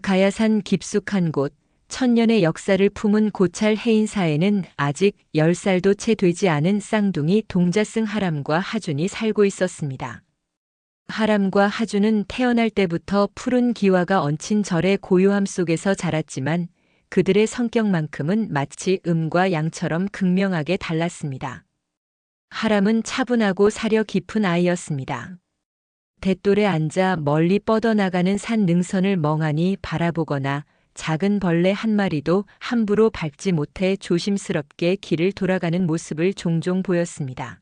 가야산 깊숙한 곳, 천년의 역사를 품은 고찰 해인사에는 아직 10살도 채 되지 않은 쌍둥이 동자승 하람과 하준이 살고 있었습니다. 하람과 하준은 태어날 때부터 푸른 기와가 얹힌 절의 고요함 속에서 자랐지만 그들의 성격만큼은 마치 음과 양처럼 극명하게 달랐습니다. 하람은 차분하고 사려 깊은 아이였습니다. 돛돌에 앉아 멀리 뻗어나가는 산 능선을 멍하니 바라보거나 작은 벌레 한 마리도 함부로 밟지 못해 조심스럽게 길을 돌아가는 모습을 종종 보였습니다.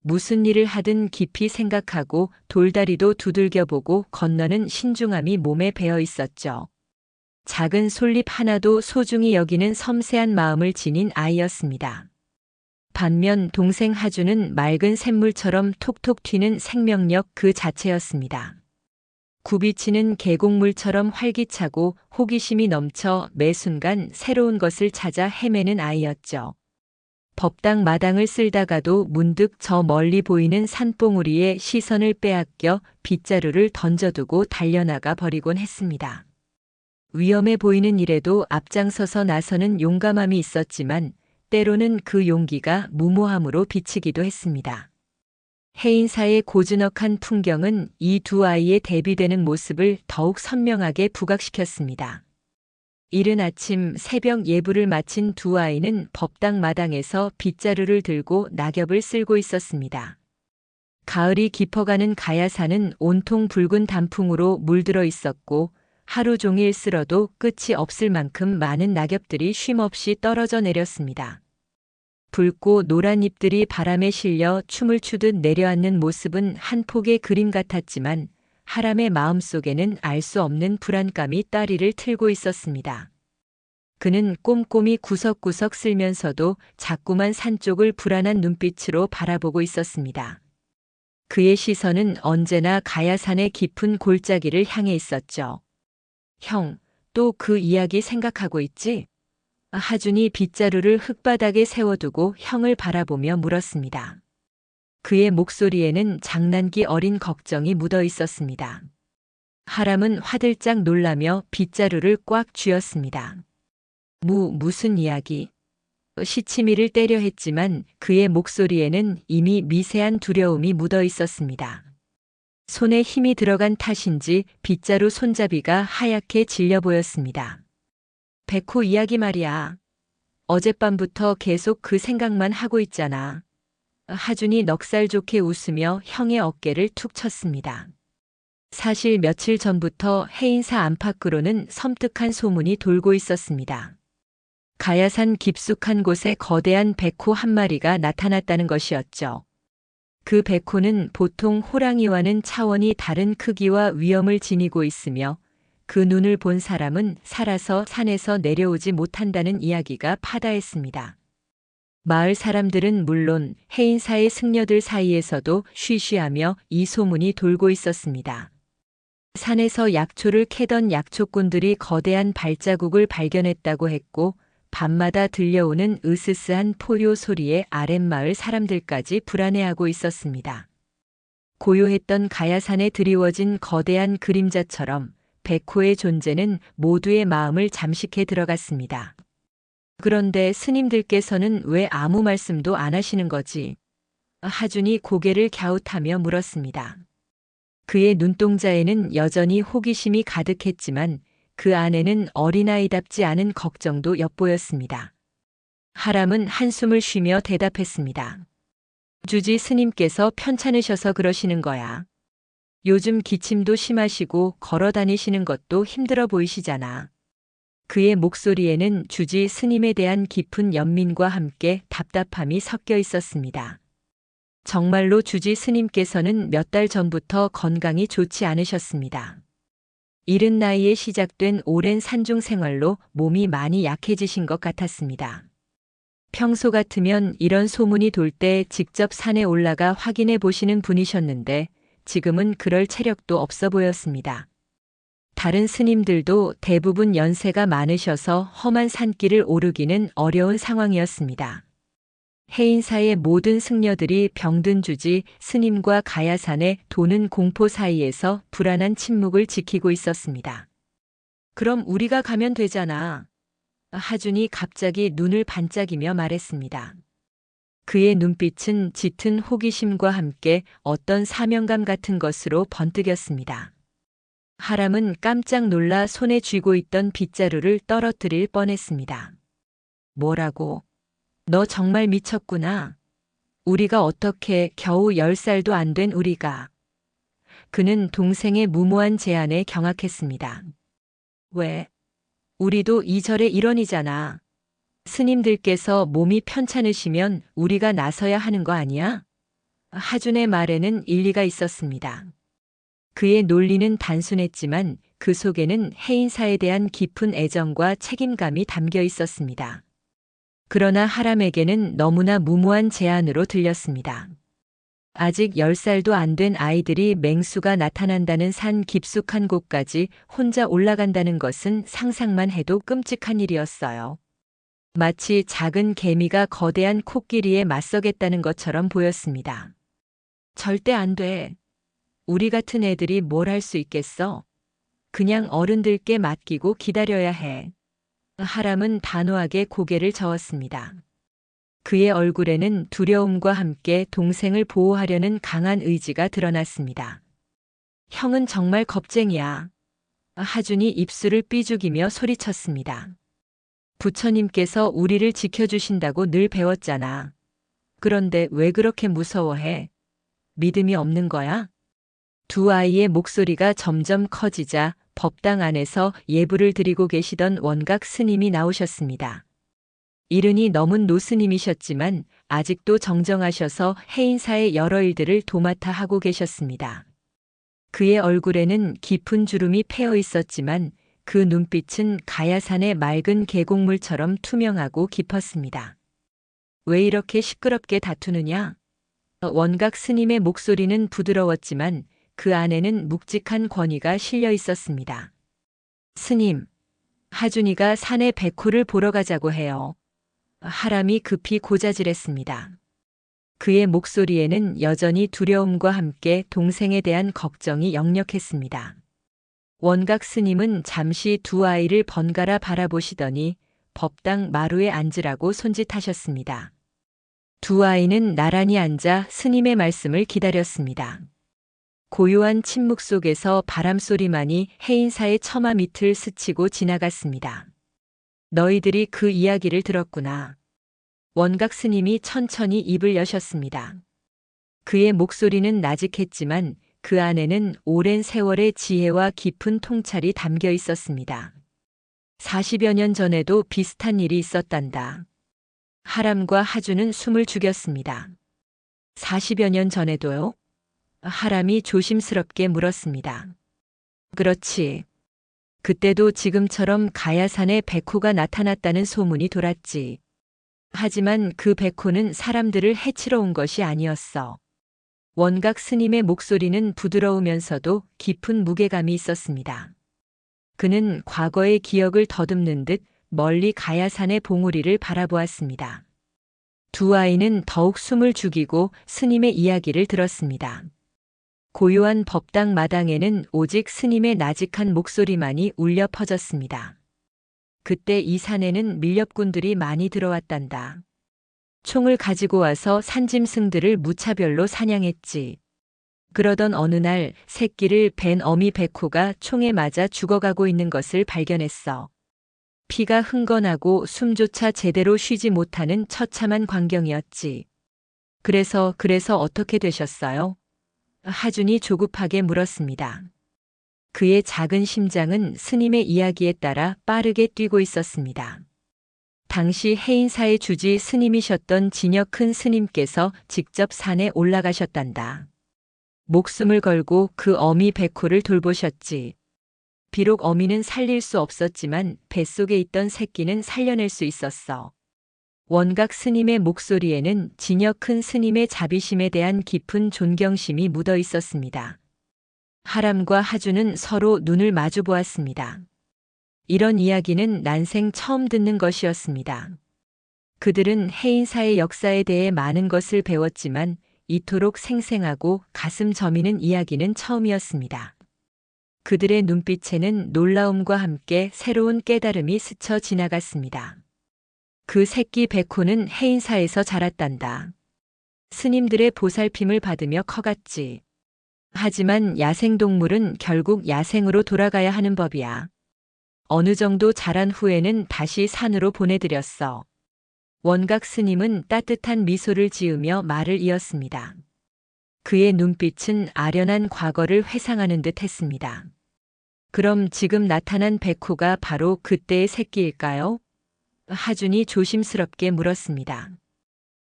무슨 일을 하든 깊이 생각하고 돌다리도 두들겨보고 건너는 신중함이 몸에 배어 있었죠. 작은 솔잎 하나도 소중히 여기는 섬세한 마음을 지닌 아이였습니다. 반면 동생 하준은 맑은 샘물처럼 톡톡 튀는 생명력 그 자체였습니다. 굽이치는 계곡물처럼 활기차고 호기심이 넘쳐 매 순간 새로운 것을 찾아 헤매는 아이였죠. 법당 마당을 쓸다가도 문득 저 멀리 보이는 산봉우리에 시선을 빼앗겨 빗자루를 던져두고 달려나가 버리곤 했습니다. 위험해 보이는 일에도 앞장서서 나서는 용감함이 있었지만 때로는 그 용기가 무모함으로 비치기도 했습니다. 해인사의 고즈넉한 풍경은 이 두 아이의 대비되는 모습을 더욱 선명하게 부각시켰습니다. 이른 아침 새벽 예불을 마친 두 아이는 법당 마당에서 빗자루를 들고 낙엽을 쓸고 있었습니다. 가을이 깊어가는 가야산은 온통 붉은 단풍으로 물들어 있었고 하루 종일 쓸어도 끝이 없을 만큼 많은 낙엽들이 쉼없이 떨어져 내렸습니다. 붉고 노란 잎들이 바람에 실려 춤을 추듯 내려앉는 모습은 한 폭의 그림 같았지만 하람의 마음속에는 알 수 없는 불안감이 따리를 틀고 있었습니다. 그는 꼼꼼히 구석구석 쓸면서도 자꾸만 산 쪽을 불안한 눈빛으로 바라보고 있었습니다. 그의 시선은 언제나 가야산의 깊은 골짜기를 향해 있었죠. 형, 또 그 이야기 생각하고 있지? 하준이 빗자루를 흙바닥에 세워두고 형을 바라보며 물었습니다. 그의 목소리에는 장난기 어린 걱정이 묻어 있었습니다. 하람은 화들짝 놀라며 빗자루를 꽉 쥐었습니다. 무슨 이야기? 시치미를 때려 했지만 그의 목소리에는 이미 미세한 두려움이 묻어 있었습니다. 손에 힘이 들어간 탓인지 빗자루 손잡이가 하얗게 질려 보였습니다. 백호 이야기 말이야. 어젯밤부터 계속 그 생각만 하고 있잖아. 하준이 넉살 좋게 웃으며 형의 어깨를 툭 쳤습니다. 사실 며칠 전부터 해인사 안팎으로는 섬뜩한 소문이 돌고 있었습니다. 가야산 깊숙한 곳에 거대한 백호 한 마리가 나타났다는 것이었죠. 그 백호는 보통 호랑이와는 차원이 다른 크기와 위엄을 지니고 있으며 그 눈을 본 사람은 살아서 산에서 내려오지 못한다는 이야기가 파다했습니다. 마을 사람들은 물론 해인사의 승려들 사이에서도 쉬쉬하며 이 소문이 돌고 있었습니다. 산에서 약초를 캐던 약초꾼들이 거대한 발자국을 발견했다고 했고 밤마다 들려오는 으스스한 포효 소리에 아랫마을 사람들까지 불안해하고 있었습니다. 고요했던 가야산에 드리워진 거대한 그림자처럼 백호의 존재는 모두의 마음을 잠식해 들어갔습니다. 그런데 스님들께서는 왜 아무 말씀도 안 하시는 거지? 하준이 고개를 갸웃하며 물었습니다. 그의 눈동자에는 여전히 호기심이 가득했지만 그 안에는 어린아이답지 않은 걱정도 엿보였습니다. 하람은 한숨을 쉬며 대답했습니다. 주지 스님께서 편찮으셔서 그러시는 거야. 요즘 기침도 심하시고 걸어 다니시는 것도 힘들어 보이시잖아. 그의 목소리에는 주지 스님에 대한 깊은 연민과 함께 답답함이 섞여 있었습니다. 정말로 주지 스님께서는 몇 달 전부터 건강이 좋지 않으셨습니다. 이른 나이에 시작된 오랜 산중 생활로 몸이 많이 약해지신 것 같았습니다. 평소 같으면 이런 소문이 돌 때 직접 산에 올라가 확인해 보시는 분이셨는데 지금은 그럴 체력도 없어 보였습니다. 다른 스님들도 대부분 연세가 많으셔서 험한 산길을 오르기는 어려운 상황이었습니다. 해인사의 모든 승려들이 병든 주지 스님과 가야산에 도는 공포 사이에서 불안한 침묵을 지키고 있었습니다. 그럼 우리가 가면 되잖아. 하준이 갑자기 눈을 반짝이며 말했습니다. 그의 눈빛은 짙은 호기심과 함께 어떤 사명감 같은 것으로 번뜩였습니다. 하람은 깜짝 놀라 손에 쥐고 있던 빗자루를 떨어뜨릴 뻔했습니다. 뭐라고? 너 정말 미쳤구나. 우리가 어떻게 겨우 10살도 안 된 우리가. 그는 동생의 무모한 제안에 경악했습니다. 왜? 우리도 이 절의 일원이잖아. 스님들께서 몸이 편찮으시면 우리가 나서야 하는 거 아니야? 하준의 말에는 일리가 있었습니다. 그의 논리는 단순했지만 그 속에는 해인사에 대한 깊은 애정과 책임감이 담겨 있었습니다. 그러나 하람에게는 너무나 무모한 제안으로 들렸습니다. 아직 10살도 안 된 아이들이 맹수가 나타난다는 산 깊숙한 곳까지 혼자 올라간다는 것은 상상만 해도 끔찍한 일이었어요. 마치 작은 개미가 거대한 코끼리에 맞서겠다는 것처럼 보였습니다. 절대 안 돼. 우리 같은 애들이 뭘 할 수 있겠어? 그냥 어른들께 맡기고 기다려야 해. 하람은 단호하게 고개를 저었습니다. 그의 얼굴에는 두려움과 함께 동생을 보호하려는 강한 의지가 드러났습니다. 형은 정말 겁쟁이야. 하준이 입술을 삐죽이며 소리쳤습니다. 부처님께서 우리를 지켜주신다고 늘 배웠잖아. 그런데 왜 그렇게 무서워해? 믿음이 없는 거야? 두 아이의 목소리가 점점 커지자 법당 안에서 예불을 드리고 계시던 원각 스님이 나오셨습니다. 이른이 넘은 노스님이셨지만 아직도 정정하셔서 해인사의 여러 일들을 도맡아 하고 계셨습니다. 그의 얼굴에는 깊은 주름이 패어 있었지만 그 눈빛은 가야산의 맑은 계곡물처럼 투명하고 깊었습니다. 왜 이렇게 시끄럽게 다투느냐? 원각 스님의 목소리는 부드러웠지만 그 안에는 묵직한 권위가 실려 있었습니다. 스님, 하준이가 산에 백호를 보러 가자고 해요. 하람이 급히 고자질했습니다. 그의 목소리에는 여전히 두려움과 함께 동생에 대한 걱정이 역력했습니다. 원각 스님은 잠시 두 아이를 번갈아 바라보시더니 법당 마루에 앉으라고 손짓하셨습니다. 두 아이는 나란히 앉아 스님의 말씀을 기다렸습니다. 고요한 침묵 속에서 바람소리만이 해인사의 처마 밑을 스치고 지나갔습니다. 너희들이 그 이야기를 들었구나. 원각 스님이 천천히 입을 여셨습니다. 그의 목소리는 나직했지만 그 안에는 오랜 세월의 지혜와 깊은 통찰이 담겨 있었습니다. 40여 년 전에도 비슷한 일이 있었단다. 하람과 하준은 숨을 죽였습니다. 40여 년 전에도요? 하람이 조심스럽게 물었습니다. 그렇지. 그때도 지금처럼 가야산에 백호가 나타났다는 소문이 돌았지. 하지만 그 백호는 사람들을 해치러 온 것이 아니었어. 원각 스님의 목소리는 부드러우면서도 깊은 무게감이 있었습니다. 그는 과거의 기억을 더듬는 듯 멀리 가야산의 봉우리를 바라보았습니다. 두 아이는 더욱 숨을 죽이고 스님의 이야기를 들었습니다. 고요한 법당 마당에는 오직 스님의 나직한 목소리만이 울려 퍼졌습니다. 그때 이 산에는 밀렵꾼들이 많이 들어왔단다. 총을 가지고 와서 산짐승들을 무차별로 사냥했지. 그러던 어느 날 새끼를 벤 어미 백호가 총에 맞아 죽어가고 있는 것을 발견했어. 피가 흥건하고 숨조차 제대로 쉬지 못하는 처참한 광경이었지. 그래서 어떻게 되셨어요? 하준이 조급하게 물었습니다. 그의 작은 심장은 스님의 이야기에 따라 빠르게 뛰고 있었습니다. 당시 해인사의 주지 스님이셨던 진역 큰 스님께서 직접 산에 올라가셨단다. 목숨을 걸고 그 어미 백호를 돌보셨지. 비록 어미는 살릴 수 없었지만 뱃속에 있던 새끼는 살려낼 수 있었어. 원각 스님의 목소리에는 진역 큰 스님의 자비심에 대한 깊은 존경심이 묻어 있었습니다. 하람과 하준은 서로 눈을 마주 보았습니다. 이런 이야기는 난생 처음 듣는 것이었습니다. 그들은 해인사의 역사에 대해 많은 것을 배웠지만 이토록 생생하고 가슴 저미는 이야기는 처음이었습니다. 그들의 눈빛에는 놀라움과 함께 새로운 깨달음이 스쳐 지나갔습니다. 그 새끼 백호는 해인사에서 자랐단다. 스님들의 보살핌을 받으며 커갔지. 하지만 야생동물은 결국 야생으로 돌아가야 하는 법이야. 어느 정도 자란 후에는 다시 산으로 보내드렸어. 원각 스님은 따뜻한 미소를 지으며 말을 이었습니다. 그의 눈빛은 아련한 과거를 회상하는 듯 했습니다. 그럼 지금 나타난 백호가 바로 그때의 새끼일까요? 하준이 조심스럽게 물었습니다.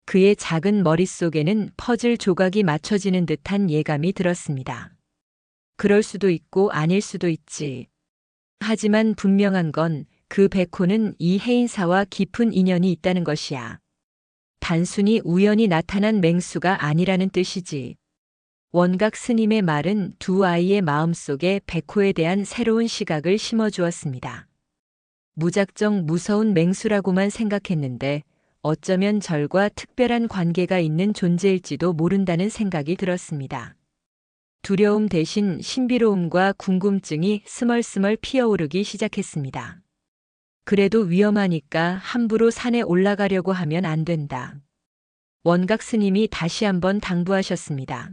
그의 작은 머릿속에는 퍼즐 조각이 맞춰지는 듯한 예감이 들었습니다. 그럴 수도 있고 아닐 수도 있지. 하지만 분명한 건 그 백호는 이 해인사와 깊은 인연이 있다는 것이야. 단순히 우연히 나타난 맹수가 아니라는 뜻이지. 원각 스님의 말은 두 아이의 마음속에 백호에 대한 새로운 시각을 심어주었습니다. 무작정 무서운 맹수라고만 생각했는데 어쩌면 절과 특별한 관계가 있는 존재일지도 모른다는 생각이 들었습니다. 두려움 대신 신비로움과 궁금증이 스멀스멀 피어오르기 시작했습니다. 그래도 위험하니까 함부로 산에 올라가려고 하면 안 된다. 원각 스님이 다시 한번 당부하셨습니다.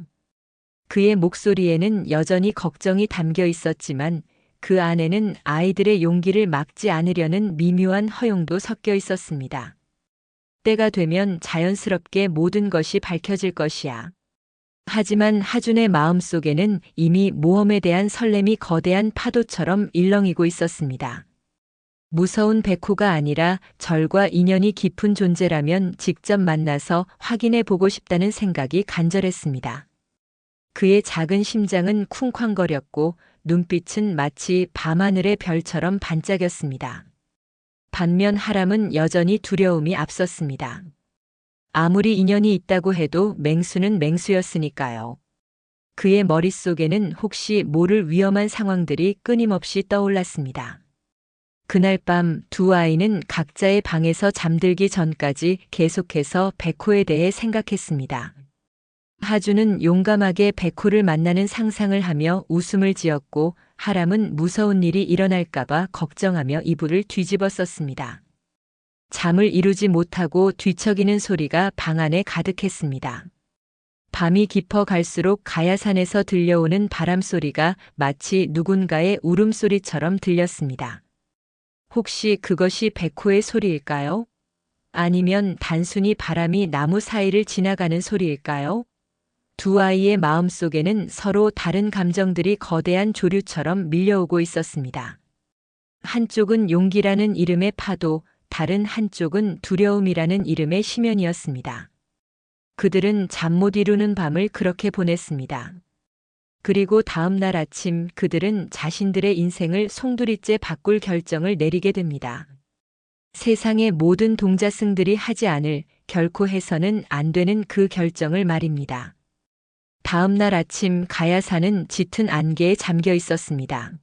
그의 목소리에는 여전히 걱정이 담겨 있었지만 그 안에는 아이들의 용기를 막지 않으려는 미묘한 허용도 섞여 있었습니다. 때가 되면 자연스럽게 모든 것이 밝혀질 것이야. 하지만 하준의 마음속에는 이미 모험에 대한 설렘이 거대한 파도처럼 일렁이고 있었습니다. 무서운 백호가 아니라 절과 인연이 깊은 존재라면 직접 만나서 확인해 보고 싶다는 생각이 간절했습니다. 그의 작은 심장은 쿵쾅거렸고 눈빛은 마치 밤하늘의 별처럼 반짝였습니다. 반면 하람은 여전히 두려움이 앞섰습니다. 아무리 인연이 있다고 해도 맹수는 맹수였으니까요. 그의 머릿속에는 혹시 모를 위험한 상황들이 끊임없이 떠올랐습니다. 그날 밤 두 아이는 각자의 방에서 잠들기 전까지 계속해서 백호에 대해 생각했습니다. 하준은 용감하게 백호를 만나는 상상을 하며 웃음을 지었고 하람은 무서운 일이 일어날까봐 걱정하며 이불을 뒤집어 썼습니다. 잠을 이루지 못하고 뒤척이는 소리가 방 안에 가득했습니다. 밤이 깊어 갈수록 가야산에서 들려오는 바람 소리가 마치 누군가의 울음소리처럼 들렸습니다. 혹시 그것이 백호의 소리일까요? 아니면 단순히 바람이 나무 사이를 지나가는 소리일까요? 두 아이의 마음속에는 서로 다른 감정들이 거대한 조류처럼 밀려오고 있었습니다. 한쪽은 용기라는 이름의 파도, 다른 한쪽은 두려움이라는 이름의 심연이었습니다. 그들은 잠 못 이루는 밤을 그렇게 보냈습니다. 그리고 다음 날 아침 그들은 자신들의 인생을 송두리째 바꿀 결정을 내리게 됩니다. 세상의 모든 동자승들이 하지 않을, 결코 해서는 안 되는 그 결정을 말입니다. 다음 날 아침 가야산은 짙은 안개에 잠겨 있었습니다.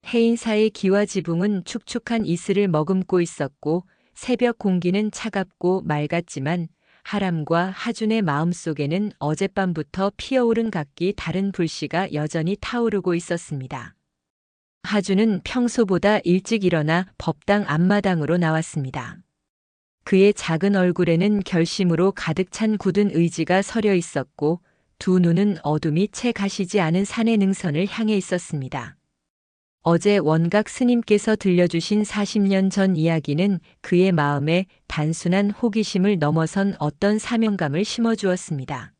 해인사의 기와 지붕은 축축한 이슬을 머금고 있었고 새벽 공기는 차갑고 맑았지만 하람과 하준의 마음속에는 어젯밤부터 피어오른 각기 다른 불씨가 여전히 타오르고 있었습니다. 하준은 평소보다 일찍 일어나 법당 앞마당으로 나왔습니다. 그의 작은 얼굴에는 결심으로 가득 찬 굳은 의지가 서려 있었고 두 눈은 어둠이 채 가시지 않은 산의 능선을 향해 있었습니다. 어제 원각 스님께서 들려주신 40년 전 이야기는 그의 마음에 단순한 호기심을 넘어선 어떤 사명감을 심어주었습니다.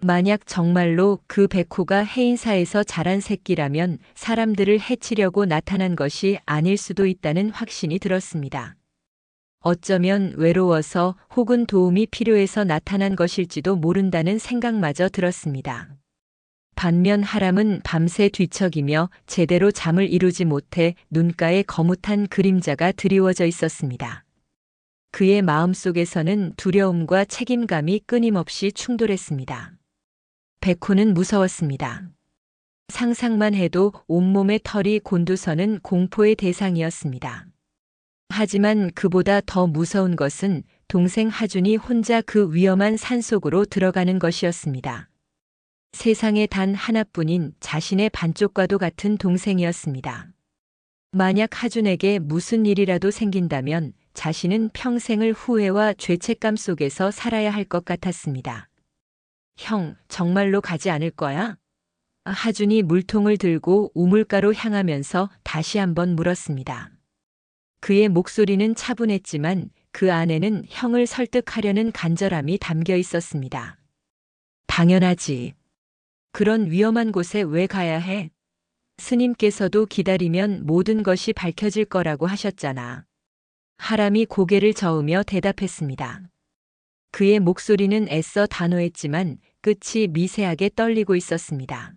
만약 정말로 그 백호가 해인사에서 자란 새끼라면 사람들을 해치려고 나타난 것이 아닐 수도 있다는 확신이 들었습니다. 어쩌면 외로워서 혹은 도움이 필요해서 나타난 것일지도 모른다는 생각마저 들었습니다. 반면 하람은 밤새 뒤척이며 제대로 잠을 이루지 못해 눈가에 거뭇한 그림자가 드리워져 있었습니다. 그의 마음속에서는 두려움과 책임감이 끊임없이 충돌했습니다. 백호는 무서웠습니다. 상상만 해도 온몸의 털이 곤두서는 공포의 대상이었습니다. 하지만 그보다 더 무서운 것은 동생 하준이 혼자 그 위험한 산속으로 들어가는 것이었습니다. 세상에 단 하나뿐인 자신의 반쪽과도 같은 동생이었습니다. 만약 하준에게 무슨 일이라도 생긴다면 자신은 평생을 후회와 죄책감 속에서 살아야 할 것 같았습니다. 형, 정말로 가지 않을 거야? 하준이 물통을 들고 우물가로 향하면서 다시 한번 물었습니다. 그의 목소리는 차분했지만 그 안에는 형을 설득하려는 간절함이 담겨 있었습니다. 당연하지. 그런 위험한 곳에 왜 가야 해? 스님께서도 기다리면 모든 것이 밝혀질 거라고 하셨잖아. 하람이 고개를 저으며 대답했습니다. 그의 목소리는 애써 단호했지만 끝이 미세하게 떨리고 있었습니다.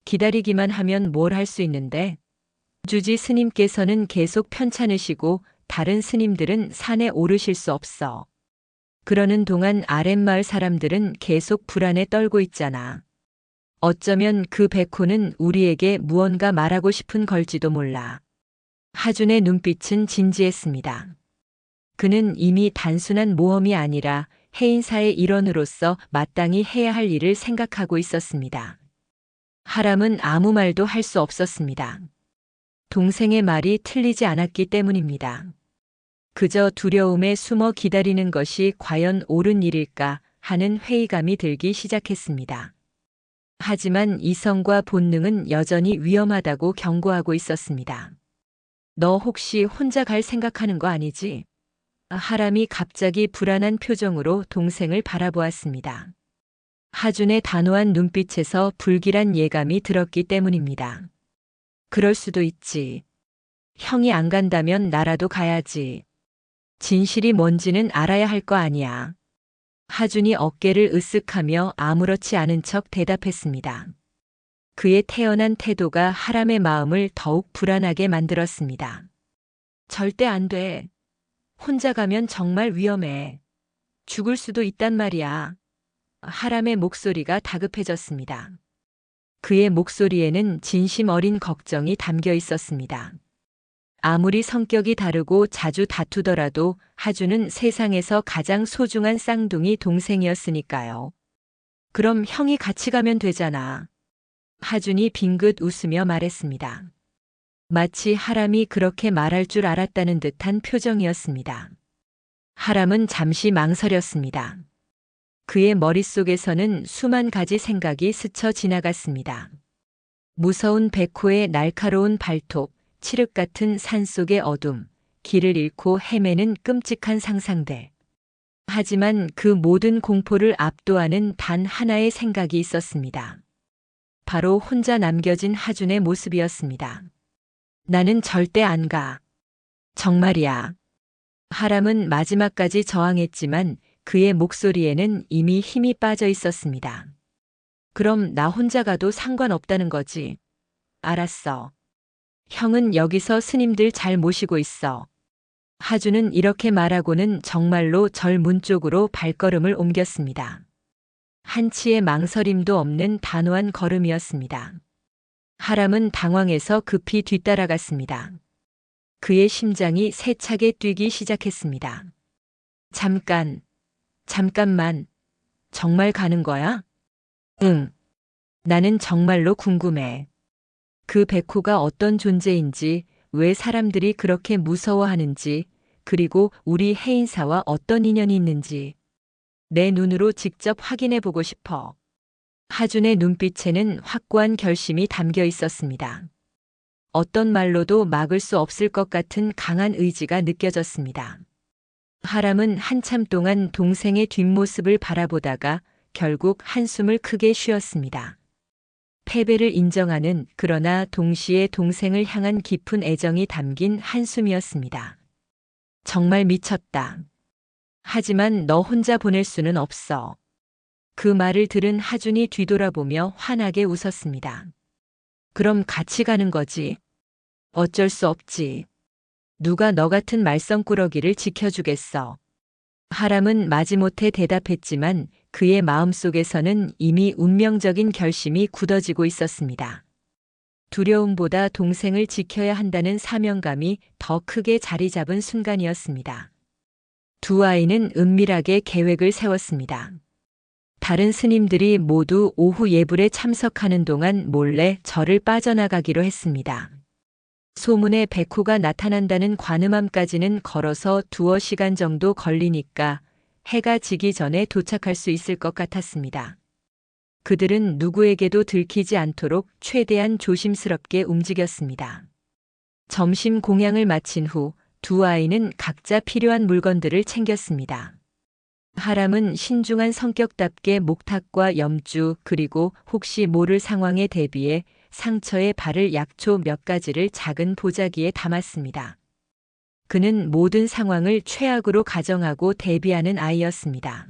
기다리기만 하면 뭘 할 수 있는데? 주지 스님께서는 계속 편찮으시고 다른 스님들은 산에 오르실 수 없어. 그러는 동안 아랫마을 사람들은 계속 불안에 떨고 있잖아. 어쩌면 그 백호는 우리에게 무언가 말하고 싶은 걸지도 몰라. 하준의 눈빛은 진지했습니다. 그는 이미 단순한 모험이 아니라 해인사의 일원으로서 마땅히 해야 할 일을 생각하고 있었습니다. 하람은 아무 말도 할 수 없었습니다. 동생의 말이 틀리지 않았기 때문입니다. 그저 두려움에 숨어 기다리는 것이 과연 옳은 일일까 하는 회의감이 들기 시작했습니다. 하지만 이성과 본능은 여전히 위험하다고 경고하고 있었습니다. 너 혹시 혼자 갈 생각하는 거 아니지? 하람이 갑자기 불안한 표정으로 동생을 바라보았습니다. 하준의 단호한 눈빛에서 불길한 예감이 들었기 때문입니다. 그럴 수도 있지. 형이 안 간다면 나라도 가야지. 진실이 뭔지는 알아야 할 거 아니야. 하준이 어깨를 으쓱하며 아무렇지 않은 척 대답했습니다. 그의 태연한 태도가 하람의 마음을 더욱 불안하게 만들었습니다. 절대 안 돼. 혼자 가면 정말 위험해. 죽을 수도 있단 말이야. 하람의 목소리가 다급해졌습니다. 그의 목소리에는 진심 어린 걱정이 담겨 있었습니다. 아무리 성격이 다르고 자주 다투더라도 하준은 세상에서 가장 소중한 쌍둥이 동생이었으니까요. 그럼 형이 같이 가면 되잖아. 하준이 빙긋 웃으며 말했습니다. 마치 하람이 그렇게 말할 줄 알았다는 듯한 표정이었습니다. 하람은 잠시 망설였습니다. 그의 머릿속에서는 수만 가지 생각이 스쳐 지나갔습니다. 무서운 백호의 날카로운 발톱, 칠흑 같은 산속의 어둠, 길을 잃고 헤매는 끔찍한 상상들. 하지만 그 모든 공포를 압도하는 단 하나의 생각이 있었습니다. 바로 혼자 남겨진 하준의 모습이었습니다. 나는 절대 안 가. 정말이야. 하람은 마지막까지 저항했지만 그의 목소리에는 이미 힘이 빠져 있었습니다. 그럼 나 혼자 가도 상관없다는 거지. 알았어. 형은 여기서 스님들 잘 모시고 있어. 하준은 이렇게 말하고는 정말로 절 문 쪽으로 발걸음을 옮겼습니다. 한치의 망설임도 없는 단호한 걸음이었습니다. 하람은 당황해서 급히 뒤따라갔습니다. 그의 심장이 세차게 뛰기 시작했습니다. 잠깐만. 정말 가는 거야? 응. 나는 정말로 궁금해. 그 백호가 어떤 존재인지, 왜 사람들이 그렇게 무서워하는지, 그리고 우리 해인사와 어떤 인연이 있는지 내 눈으로 직접 확인해 보고 싶어. 하준의 눈빛에는 확고한 결심이 담겨 있었습니다. 어떤 말로도 막을 수 없을 것 같은 강한 의지가 느껴졌습니다. 하람은 한참 동안 동생의 뒷모습을 바라보다가 결국 한숨을 크게 쉬었습니다. 패배를 인정하는 그러나 동시에 동생을 향한 깊은 애정이 담긴 한숨이었습니다. 정말 미쳤다. 하지만 너 혼자 보낼 수는 없어. 그 말을 들은 하준이 뒤돌아보며 환하게 웃었습니다. 그럼 같이 가는 거지. 어쩔 수 없지. 누가 너 같은 말썽꾸러기를 지켜주겠어. 하람은 마지못해 대답했지만 그의 마음속에서는 이미 운명적인 결심이 굳어지고 있었습니다. 두려움보다 동생을 지켜야 한다는 사명감이 더 크게 자리 잡은 순간이었습니다. 두 아이는 은밀하게 계획을 세웠습니다. 다른 스님들이 모두 오후 예불에 참석하는 동안 몰래 절을 빠져나가기로 했습니다. 소문에 백호가 나타난다는 관음암까지는 걸어서 2시간 정도 걸리니까 해가 지기 전에 도착할 수 있을 것 같았습니다. 그들은 누구에게도 들키지 않도록 최대한 조심스럽게 움직였습니다. 점심 공양을 마친 후 2아이는 각자 필요한 물건들을 챙겼습니다. 하람은 신중한 성격답게 목탁과 염주 그리고 혹시 모를 상황에 대비해 상처에 바를 약초 몇 가지를 작은 보자기에 담았습니다. 그는 모든 상황을 최악으로 가정하고 대비하는 아이였습니다.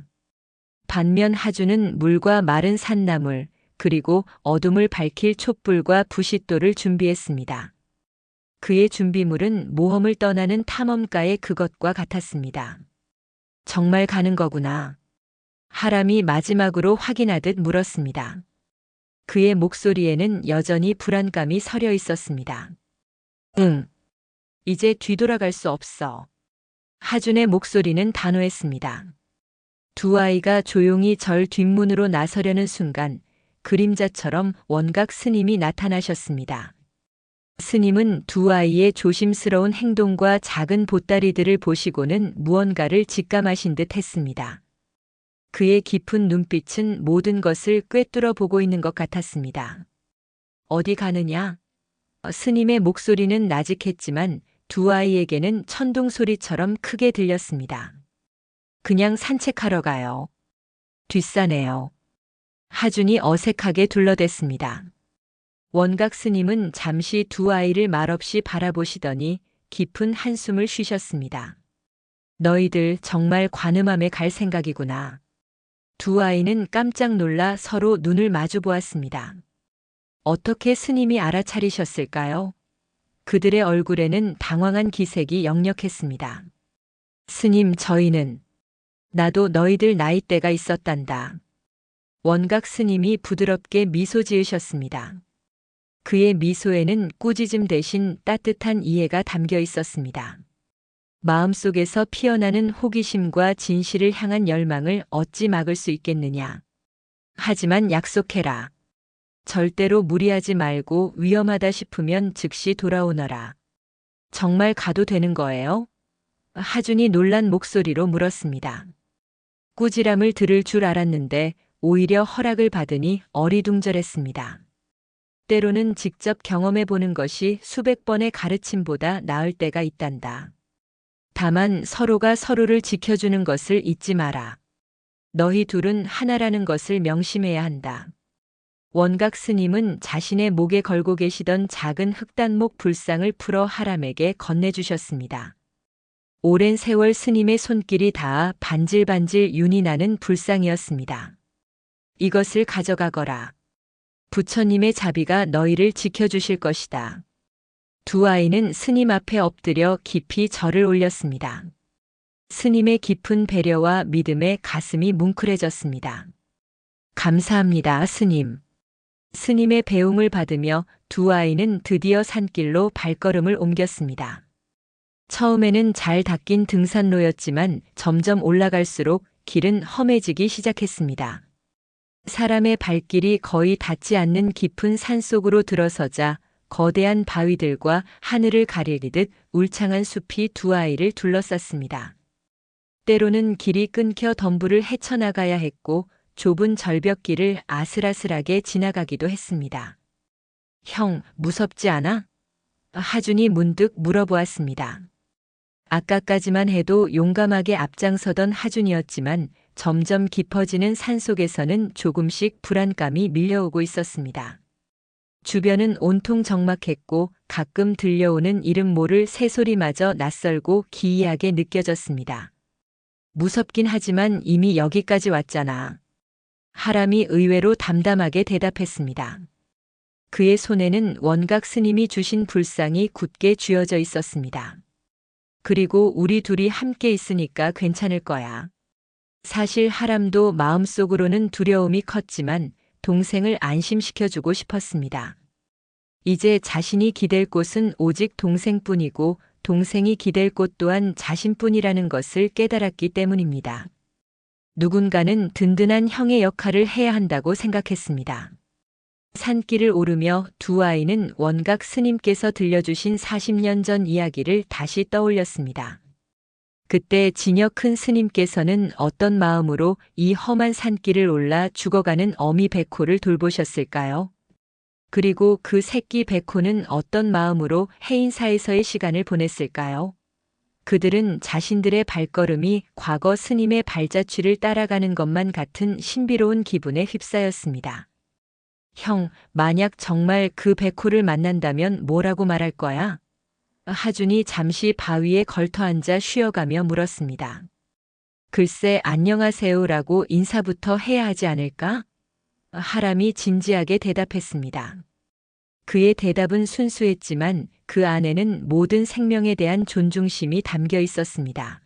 반면 하주는 물과 마른 산나물, 그리고 어둠을 밝힐 촛불과 부싯돌을 준비했습니다. 그의 준비물은 모험을 떠나는 탐험가의 그것과 같았습니다. 정말 가는 거구나. 하람이 마지막으로 확인하듯 물었습니다. 그의 목소리에는 여전히 불안감이 서려 있었습니다. 응. 이제 뒤돌아갈 수 없어. 하준의 목소리는 단호했습니다. 2아이가 조용히 절 뒷문으로 나서려는 순간 그림자처럼 원각 스님이 나타나셨습니다. 스님은 2아이의 조심스러운 행동과 작은 보따리들을 보시고는 무언가를 직감하신 듯 했습니다. 그의 깊은 눈빛은 모든 것을 꿰뚫어 보고 있는 것 같았습니다. 어디 가느냐? 스님의 목소리는 나직했지만 2아이에게는 천둥 소리처럼 크게 들렸습니다. 그냥 산책하러 가요. 뒷사네요. 하준이 어색하게 둘러댔습니다. 원각 스님은 잠시 2아이를 말없이 바라보시더니 깊은 한숨을 쉬셨습니다. 너희들 정말 관음암에 갈 생각이구나. 2아이는 깜짝 놀라 서로 눈을 마주 보았습니다. 어떻게 스님이 알아차리셨을까요? 그들의 얼굴에는 당황한 기색이 역력했습니다. 스님, 저희는 나도 너희들 나이대가 있었단다. 원각 스님이 부드럽게 미소 지으셨습니다. 그의 미소에는 꾸짖음 대신 따뜻한 이해가 담겨 있었습니다. 마음속에서 피어나는 호기심과 진실을 향한 열망을 어찌 막을 수 있겠느냐. 하지만 약속해라. 절대로 무리하지 말고 위험하다 싶으면 즉시 돌아오너라. 정말 가도 되는 거예요? 하준이 놀란 목소리로 물었습니다. 꾸지람을 들을 줄 알았는데 오히려 허락을 받으니 어리둥절했습니다. 때로는 직접 경험해 보는 것이 수백 번의 가르침보다 나을 때가 있단다. 다만 서로가 서로를 지켜주는 것을 잊지 마라. 너희 둘은 하나라는 것을 명심해야 한다. 원각 스님은 자신의 목에 걸고 계시던 작은 흑단목 불상을 풀어 하람에게 건네주셨습니다. 오랜 세월 스님의 손길이 닿아 반질반질 윤이 나는 불상이었습니다. 이것을 가져가거라. 부처님의 자비가 너희를 지켜주실 것이다. 2아이는 스님 앞에 엎드려 깊이 절을 올렸습니다. 스님의 깊은 배려와 믿음에 가슴이 뭉클해졌습니다. 감사합니다, 스님. 스님의 배움을 받으며 2아이는 드디어 산길로 발걸음을 옮겼습니다. 처음에는 잘 닦인 등산로였지만 점점 올라갈수록 길은 험해지기 시작했습니다. 사람의 발길이 거의 닿지 않는 깊은 산속으로 들어서자 거대한 바위들과 하늘을 가리듯 울창한 숲이 2아이를 둘러쌌습니다. 때로는 길이 끊겨 덤불을 헤쳐나가야 했고 좁은 절벽길을 아슬아슬하게 지나가기도 했습니다. 형, 무섭지 않아? 하준이 문득 물어보았습니다. 아까까지만 해도 용감하게 앞장서던 하준이었지만 점점 깊어지는 산속에서는 조금씩 불안감이 밀려오고 있었습니다. 주변은 온통 적막했고 가끔 들려오는 이름 모를 새소리마저 낯설고 기이하게 느껴졌습니다. 무섭긴 하지만 이미 여기까지 왔잖아. 하람이 의외로 담담하게 대답했습니다. 그의 손에는 원각 스님이 주신 불상이 굳게 쥐어져 있었습니다. 그리고 우리 둘이 함께 있으니까 괜찮을 거야. 사실 하람도 마음속으로는 두려움이 컸지만 동생을 안심시켜주고 싶었습니다. 이제 자신이 기댈 곳은 오직 동생뿐이고 동생이 기댈 곳 또한 자신뿐이라는 것을 깨달았기 때문입니다. 누군가는 든든한 형의 역할을 해야 한다고 생각했습니다. 산길을 오르며 두 아이는 원각 스님께서 들려주신 40년 전 이야기를 다시 떠올렸습니다. 그때 지녀 큰 스님께서는 어떤 마음으로 이 험한 산길을 올라 죽어가는 어미 백호를 돌보셨을까요? 그리고 그 새끼 백호는 어떤 마음으로 해인사에서의 시간을 보냈을까요? 그들은 자신들의 발걸음이 과거 스님의 발자취를 따라가는 것만 같은 신비로운 기분에 휩싸였습니다. 형, 만약 정말 그 백호를 만난다면 뭐라고 말할 거야? 하준이 잠시 바위에 걸터앉아 쉬어가며 물었습니다. 글쎄, 안녕하세요라고 인사부터 해야 하지 않을까? 하람이 진지하게 대답했습니다. 그의 대답은 순수했지만 그 안에는 모든 생명에 대한 존중심이 담겨 있었습니다.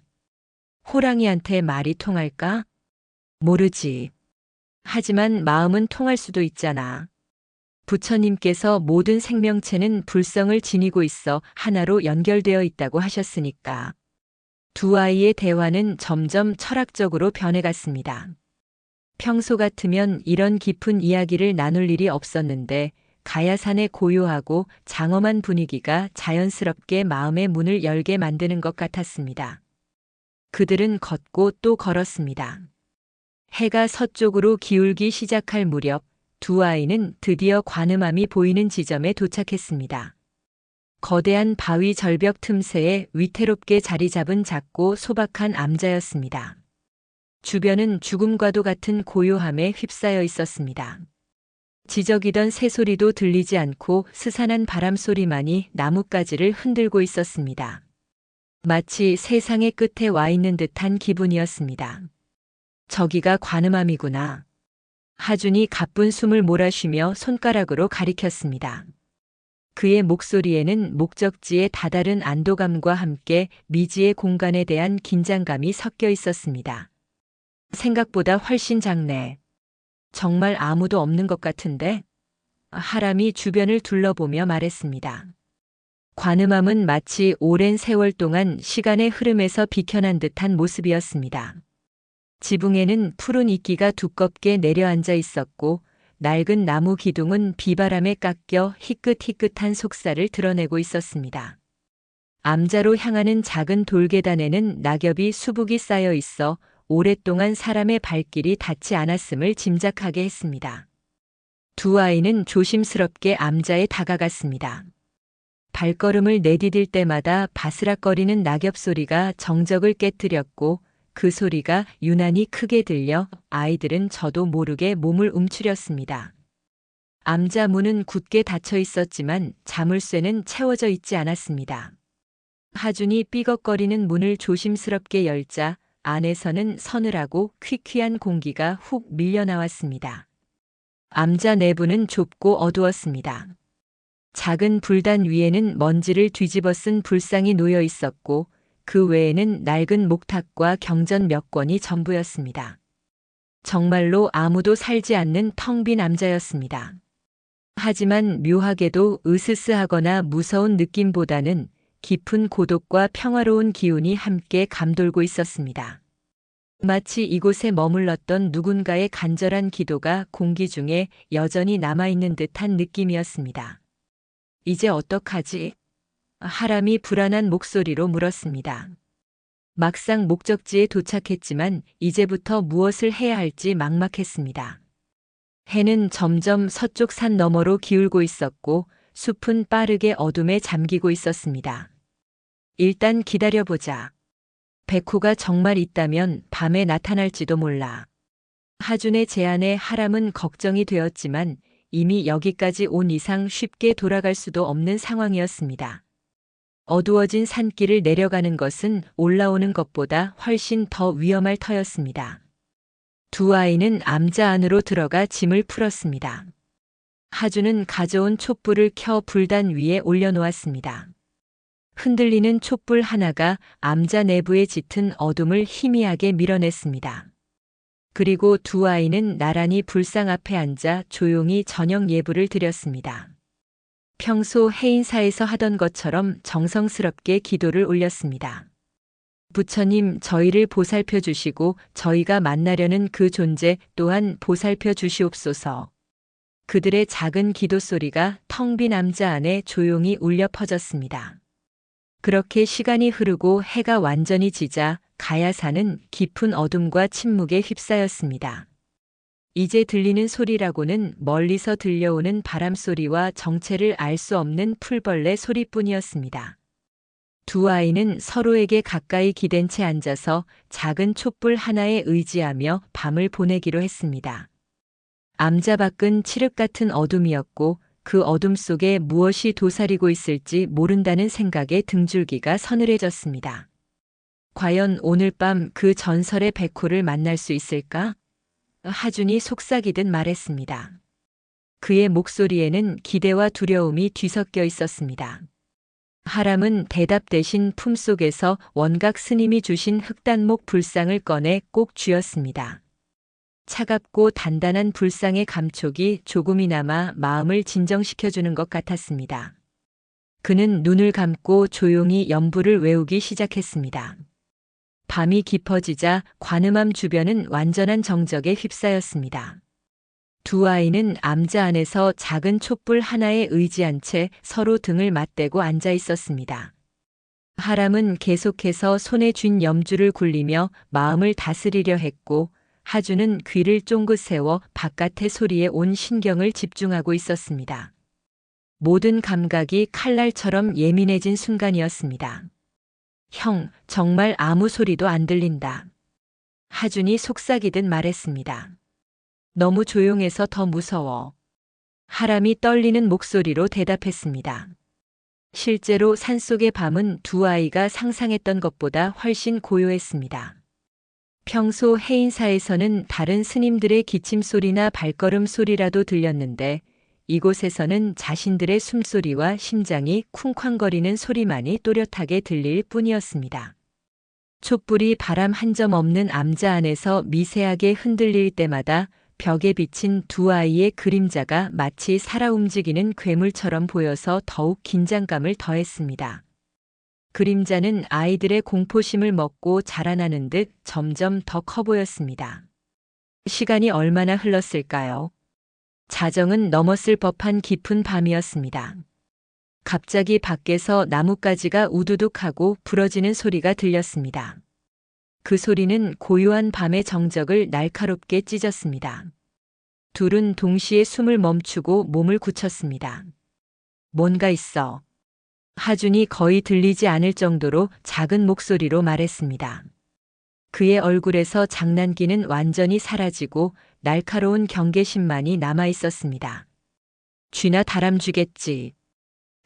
호랑이한테 말이 통할까? 모르지. 하지만 마음은 통할 수도 있잖아. 부처님께서 모든 생명체는 불성을 지니고 있어 하나로 연결되어 있다고 하셨으니까. 두 아이의 대화는 점점 철학적으로 변해갔습니다. 평소 같으면 이런 깊은 이야기를 나눌 일이 없었는데 가야산의 고요하고 장엄한 분위기가 자연스럽게 마음의 문을 열게 만드는 것 같았습니다. 그들은 걷고 또 걸었습니다. 해가 서쪽으로 기울기 시작할 무렵 두 아이는 드디어 관음암이 보이는 지점에 도착했습니다. 거대한 바위 절벽 틈새에 위태롭게 자리 잡은 작고 소박한 암자였습니다. 주변은 죽음과도 같은 고요함에 휩싸여 있었습니다. 지저귀던 새소리도 들리지 않고 스산한 바람소리만이 나뭇가지를 흔들고 있었습니다. 마치 세상의 끝에 와 있는 듯한 기분이었습니다. 저기가 관음암이구나. 하준이 가쁜 숨을 몰아쉬며 손가락으로 가리켰습니다. 그의 목소리에는 목적지의 다다른 안도감과 함께 미지의 공간에 대한 긴장감이 섞여 있었습니다. 생각보다 훨씬 작네. 정말 아무도 없는 것 같은데? 하람이 주변을 둘러보며 말했습니다. 관음암은 마치 오랜 세월 동안 시간의 흐름에서 비켜난 듯한 모습이었습니다. 지붕에는 푸른 이끼가 두껍게 내려앉아 있었고 낡은 나무 기둥은 비바람에 깎여 희끗희끗한 속살을 드러내고 있었습니다. 암자로 향하는 작은 돌계단에는 낙엽이 수북이 쌓여 있어 오랫동안 사람의 발길이 닿지 않았음을 짐작하게 했습니다. 두 아이는 조심스럽게 암자에 다가갔습니다. 발걸음을 내디딜 때마다 바스락거리는 낙엽 소리가 정적을 깨뜨렸고 그 소리가 유난히 크게 들려 아이들은 저도 모르게 몸을 움츠렸습니다. 암자 문은 굳게 닫혀 있었지만 자물쇠는 채워져 있지 않았습니다. 하준이 삐걱거리는 문을 조심스럽게 열자 안에서는 서늘하고 퀴퀴한 공기가 훅 밀려나왔습니다. 암자 내부는 좁고 어두웠습니다. 작은 불단 위에는 먼지를 뒤집어 쓴 불상이 놓여 있었고 그 외에는 낡은 목탁과 경전 몇 권이 전부였습니다. 정말로 아무도 살지 않는 텅 빈 암자였습니다. 하지만 묘하게도 으스스하거나 무서운 느낌보다는 깊은 고독과 평화로운 기운이 함께 감돌고 있었습니다. 마치 이곳에 머물렀던 누군가의 간절한 기도가 공기 중에 여전히 남아있는 듯한 느낌이었습니다. 이제 어떡하지? 하람이 불안한 목소리로 물었습니다. 막상 목적지에 도착했지만 이제부터 무엇을 해야 할지 막막했습니다. 해는 점점 서쪽 산 너머로 기울고 있었고 숲은 빠르게 어둠에 잠기고 있었습니다. 일단 기다려보자. 백호가 정말 있다면 밤에 나타날지도 몰라. 하준의 제안에 하람은 걱정이 되었지만 이미 여기까지 온 이상 쉽게 돌아갈 수도 없는 상황이었습니다. 어두워진 산길을 내려가는 것은 올라오는 것보다 훨씬 더 위험할 터였습니다. 두 아이는 암자 안으로 들어가 짐을 풀었습니다. 하준은 가져온 촛불을 켜 불단 위에 올려놓았습니다. 흔들리는 촛불 하나가 암자 내부에 짙은 어둠을 희미하게 밀어냈습니다. 그리고 두 아이는 나란히 불상 앞에 앉아 조용히 저녁 예불을 드렸습니다. 평소 해인사에서 하던 것처럼 정성스럽게 기도를 올렸습니다. 부처님, 저희를 보살펴 주시고 저희가 만나려는 그 존재 또한 보살펴 주시옵소서. 그들의 작은 기도 소리가 텅 빈 암자 안에 조용히 울려 퍼졌습니다. 그렇게 시간이 흐르고 해가 완전히 지자 가야산은 깊은 어둠과 침묵에 휩싸였습니다. 이제 들리는 소리라고는 멀리서 들려오는 바람 소리와 정체를 알 수 없는 풀벌레 소리뿐이었습니다. 두 아이는 서로에게 가까이 기댄 채 앉아서 작은 촛불 하나에 의지하며 밤을 보내기로 했습니다. 암자 밖은 칠흑 같은 어둠이었고 그 어둠 속에 무엇이 도사리고 있을지 모른다는 생각에 등줄기가 서늘해졌습니다. 과연 오늘 밤 그 전설의 백호를 만날 수 있을까? 하준이 속삭이듯 말했습니다. 그의 목소리에는 기대와 두려움이 뒤섞여 있었습니다. 하람은 대답 대신 품속에서 원각 스님이 주신 흑단목 불상을 꺼내 꼭 쥐었습니다. 차갑고 단단한 불상의 감촉이 조금이나마 마음을 진정시켜주는 것 같았습니다. 그는 눈을 감고 조용히 연부를 외우기 시작했습니다. 밤이 깊어지자 관음암 주변은 완전한 정적에 휩싸였습니다. 두 아이는 암자 안에서 작은 촛불 하나에 의지한 채 서로 등을 맞대고 앉아 있었습니다. 하람은 계속해서 손에 쥔 염주를 굴리며 마음을 다스리려 했고 하주는 귀를 쫑긋 세워 바깥의 소리에 온 신경을 집중하고 있었습니다. 모든 감각이 칼날처럼 예민해진 순간이었습니다. 형, 정말 아무 소리도 안 들린다. 하준이 속삭이듯 말했습니다. 너무 조용해서 더 무서워. 하람이 떨리는 목소리로 대답했습니다. 실제로 산속의 밤은 두 아이가 상상했던 것보다 훨씬 고요했습니다. 평소 해인사에서는 다른 스님들의 기침 소리나 발걸음 소리라도 들렸는데 이곳에서는 자신들의 숨소리와 심장이 쿵쾅거리는 소리만이 또렷하게 들릴 뿐이었습니다. 촛불이 바람 한 점 없는 암자 안에서 미세하게 흔들릴 때마다 벽에 비친 두 아이의 그림자가 마치 살아 움직이는 괴물처럼 보여서 더욱 긴장감을 더했습니다. 그림자는 아이들의 공포심을 먹고 자라나는 듯 점점 더 커 보였습니다. 시간이 얼마나 흘렀을까요? 자정은 넘었을 법한 깊은 밤이었습니다. 갑자기 밖에서 나뭇가지가 우두둑하고 부러지는 소리가 들렸습니다. 그 소리는 고요한 밤의 정적을 날카롭게 찢었습니다. 둘은 동시에 숨을 멈추고 몸을 굳혔습니다. 뭔가 있어. 하준이 거의 들리지 않을 정도로 작은 목소리로 말했습니다. 그의 얼굴에서 장난기는 완전히 사라지고 날카로운 경계심만이 남아 있었습니다. 쥐나 다람쥐겠지.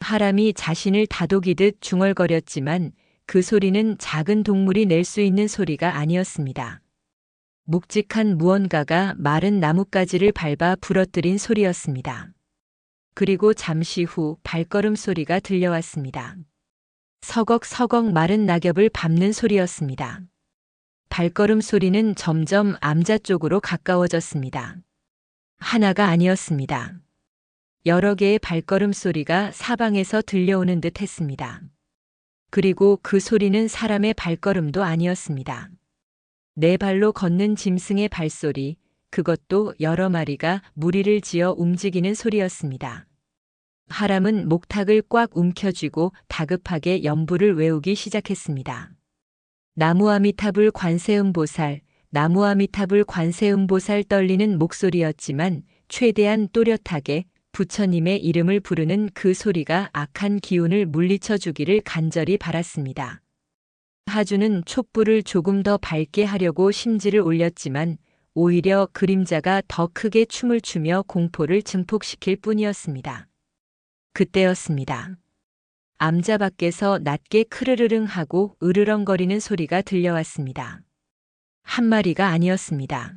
하람이 자신을 다독이듯 중얼거렸지만 그 소리는 작은 동물이 낼 수 있는 소리가 아니었습니다. 묵직한 무언가가 마른 나뭇가지를 밟아 부러뜨린 소리였습니다. 그리고 잠시 후 발걸음 소리가 들려왔습니다. 서걱서걱 마른 낙엽을 밟는 소리였습니다. 발걸음 소리는 점점 암자 쪽으로 가까워졌습니다. 하나가 아니었습니다. 여러 개의 발걸음 소리가 사방에서 들려오는 듯 했습니다. 그리고 그 소리는 사람의 발걸음도 아니었습니다. 네 발로 걷는 짐승의 발소리, 그것도 여러 마리가 무리를 지어 움직이는 소리였습니다. 하람은 목탁을 꽉 움켜쥐고 다급하게 연부를 외우기 시작했습니다. 나무아미타불 관세음보살, 나무아미타불 관세음보살. 떨리는 목소리였지만 최대한 또렷하게 부처님의 이름을 부르는 그 소리가 악한 기운을 물리쳐 주기를 간절히 바랐습니다. 하주는 촛불을 조금 더 밝게 하려고 심지를 올렸지만 오히려 그림자가 더 크게 춤을 추며 공포를 증폭시킬 뿐이었습니다. 그때였습니다. 암자 밖에서 낮게 크르르릉 하고 으르렁거리는 소리가 들려왔습니다. 한 마리가 아니었습니다.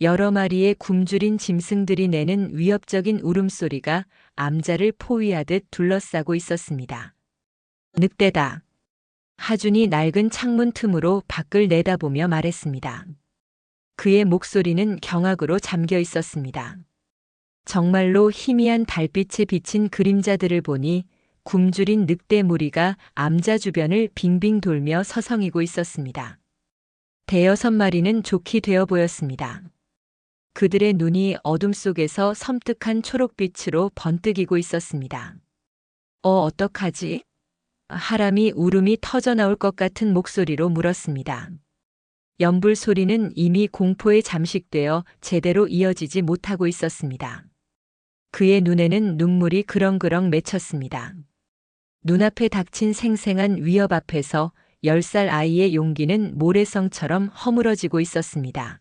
여러 마리의 굶주린 짐승들이 내는 위협적인 울음소리가 암자를 포위하듯 둘러싸고 있었습니다. 늑대다. 하준이 낡은 창문 틈으로 밖을 내다보며 말했습니다. 그의 목소리는 경악으로 잠겨 있었습니다. 정말로 희미한 달빛에 비친 그림자들을 보니 굶주린 늑대 무리가 암자 주변을 빙빙 돌며 서성이고 있었습니다. 대여섯 마리는 좋게 되어 보였습니다. 그들의 눈이 어둠 속에서 섬뜩한 초록빛으로 번뜩이고 있었습니다. 어떡하지? 하람이 울음이 터져나올 것 같은 목소리로 물었습니다. 연불 소리는 이미 공포에 잠식되어 제대로 이어지지 못하고 있었습니다. 그의 눈에는 눈물이 그렁그렁 맺혔습니다. 눈앞에 닥친 생생한 위협 앞에서 10살 아이의 용기는 모래성처럼 허물어지고 있었습니다.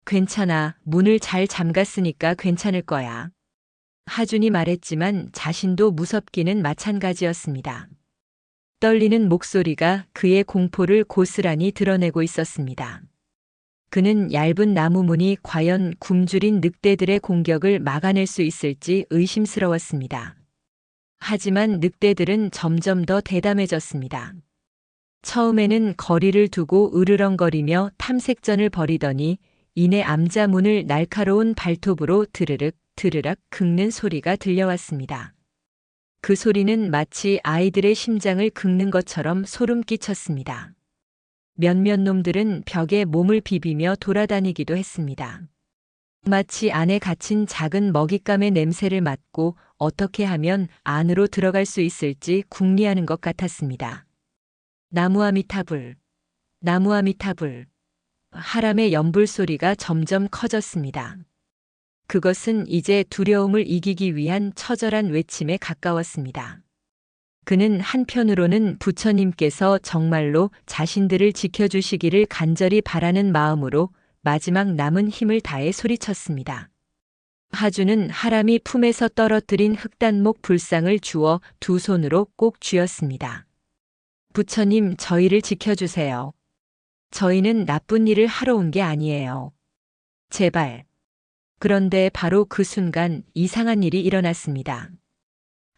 괜찮아, 문을 잘 잠갔으니까 괜찮을 거야. 하준이 말했지만 자신도 무섭기는 마찬가지였습니다. 떨리는 목소리가 그의 공포를 고스란히 드러내고 있었습니다. 그는 얇은 나무 문이 과연 굶주린 늑대들의 공격을 막아낼 수 있을지 의심스러웠습니다. 하지만 늑대들은 점점 더 대담해졌습니다. 처음에는 거리를 두고 으르렁거리며 탐색전을 벌이더니 이내 암자 문을 날카로운 발톱으로 드르륵 드르륵 긁는 소리가 들려왔습니다. 그 소리는 마치 아이들의 심장을 긁는 것처럼 소름 끼쳤습니다. 몇몇 놈들은 벽에 몸을 비비며 돌아다니기도 했습니다. 마치 안에 갇힌 작은 먹잇감의 냄새를 맡고 어떻게 하면 안으로 들어갈 수 있을지 궁리하는 것 같았습니다. 나무아미타불, 나무아미타불. 하람의 연불 소리가 점점 커졌습니다. 그것은 이제 두려움을 이기기 위한 처절한 외침에 가까웠습니다. 그는 한편으로는 부처님께서 정말로 자신들을 지켜주시기를 간절히 바라는 마음으로 마지막 남은 힘을 다해 소리쳤습니다. 하준은 하람이 품에서 떨어뜨린 흑단목 불상을 주워 두 손으로 꼭 쥐었습니다. 부처님, 저희를 지켜주세요. 저희는 나쁜 일을 하러 온 게 아니에요. 제발. 그런데 바로 그 순간 이상한 일이 일어났습니다.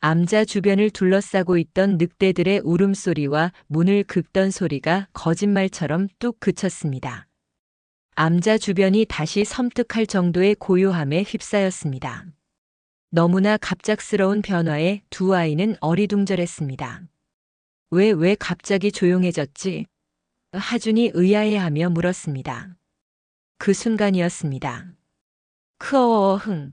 암자 주변을 둘러싸고 있던 늑대들의 울음소리와 문을 긁던 소리가 거짓말처럼 뚝 그쳤습니다. 암자 주변이 다시 섬뜩할 정도의 고요함에 휩싸였습니다. 너무나 갑작스러운 변화에 두 아이는 어리둥절했습니다. 왜 갑자기 조용해졌지? 하준이 의아해하며 물었습니다. 그 순간이었습니다. 크어어흥.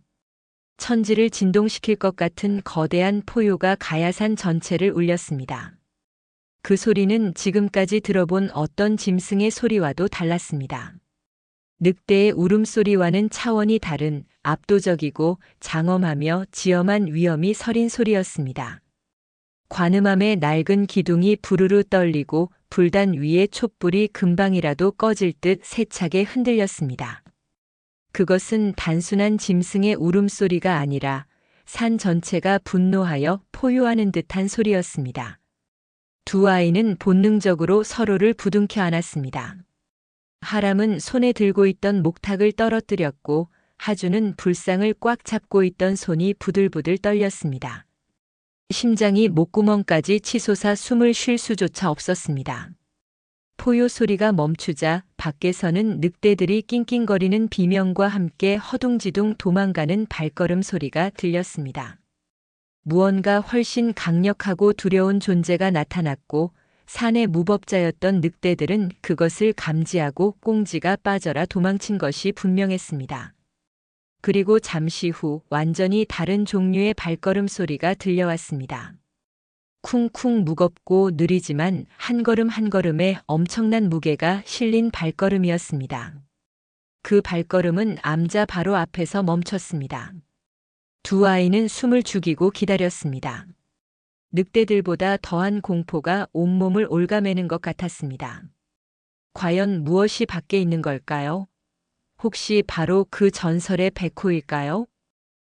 천지를 진동시킬 것 같은 거대한 포효가 가야산 전체를 울렸습니다. 그 소리는 지금까지 들어본 어떤 짐승의 소리와도 달랐습니다. 늑대의 울음소리와는 차원이 다른 압도적이고 장엄하며 지엄한 위엄이 서린 소리였습니다. 관음함의 낡은 기둥이 부르르 떨리고 불단 위의 촛불이 금방이라도 꺼질 듯 세차게 흔들렸습니다. 그것은 단순한 짐승의 울음소리가 아니라 산 전체가 분노하여 포효하는 듯한 소리였습니다. 두 아이는 본능적으로 서로를 부둥켜 안았습니다. 하람은 손에 들고 있던 목탁을 떨어뜨렸고 하준은 불상을 꽉 잡고 있던 손이 부들부들 떨렸습니다. 심장이 목구멍까지 치솟아 숨을 쉴 수조차 없었습니다. 포효 소리가 멈추자 밖에서는 늑대들이 낑낑거리는 비명과 함께 허둥지둥 도망가는 발걸음 소리가 들렸습니다. 무언가 훨씬 강력하고 두려운 존재가 나타났고 산의 무법자였던 늑대들은 그것을 감지하고 꽁지가 빠져라 도망친 것이 분명했습니다. 그리고 잠시 후 완전히 다른 종류의 발걸음 소리가 들려왔습니다. 쿵쿵 무겁고 느리지만 한 걸음 한 걸음에 엄청난 무게가 실린 발걸음이었습니다. 그 발걸음은 암자 바로 앞에서 멈췄습니다. 두 아이는 숨을 죽이고 기다렸습니다. 늑대들보다 더한 공포가 온몸을 올가매는 것 같았습니다. 과연 무엇이 밖에 있는 걸까요? 혹시 바로 그 전설의 백호일까요?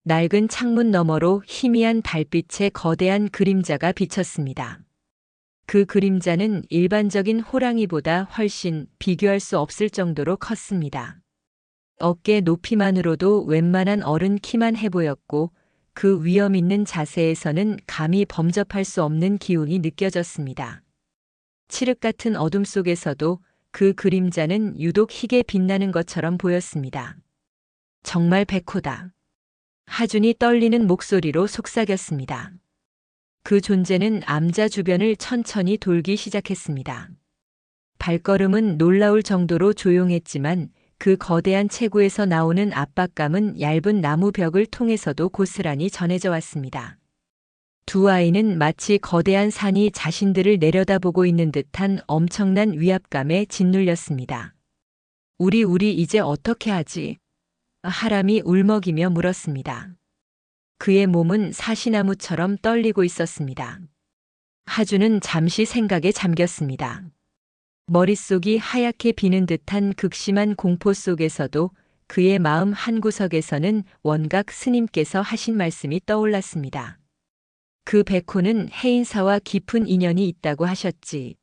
낡은 창문 너머로 희미한 달빛의 거대한 그림자가 비쳤습니다. 그 그림자는 일반적인 호랑이보다 훨씬 비교할 수 없을 정도로 컸습니다. 어깨 높이만으로도 웬만한 어른 키만 해 보였고 그 위험 있는 자세에서는 감히 범접할 수 없는 기운이 느껴졌습니다. 칠흑 같은 어둠 속에서도 그 그림자는 유독 희게 빛나는 것처럼 보였습니다. 정말 백호다. 하준이 떨리는 목소리로 속삭였습니다. 그 존재는 암자 주변을 천천히 돌기 시작했습니다. 발걸음은 놀라울 정도로 조용했지만 그 거대한 체구에서 나오는 압박감은 얇은 나무 벽을 통해서도 고스란히 전해져 왔습니다. 두 아이는 마치 거대한 산이 자신들을 내려다보고 있는 듯한 엄청난 위압감에 짓눌렸습니다. 우리 이제 어떻게 하지? 하람이 울먹이며 물었습니다. 그의 몸은 사시나무처럼 떨리고 있었습니다. 하주는 잠시 생각에 잠겼습니다. 머릿속이 하얗게 비는 듯한 극심한 공포 속에서도 그의 마음 한구석에서는 원각 스님께서 하신 말씀이 떠올랐습니다. 그 백호는 해인사와 깊은 인연이 있다고 하셨지.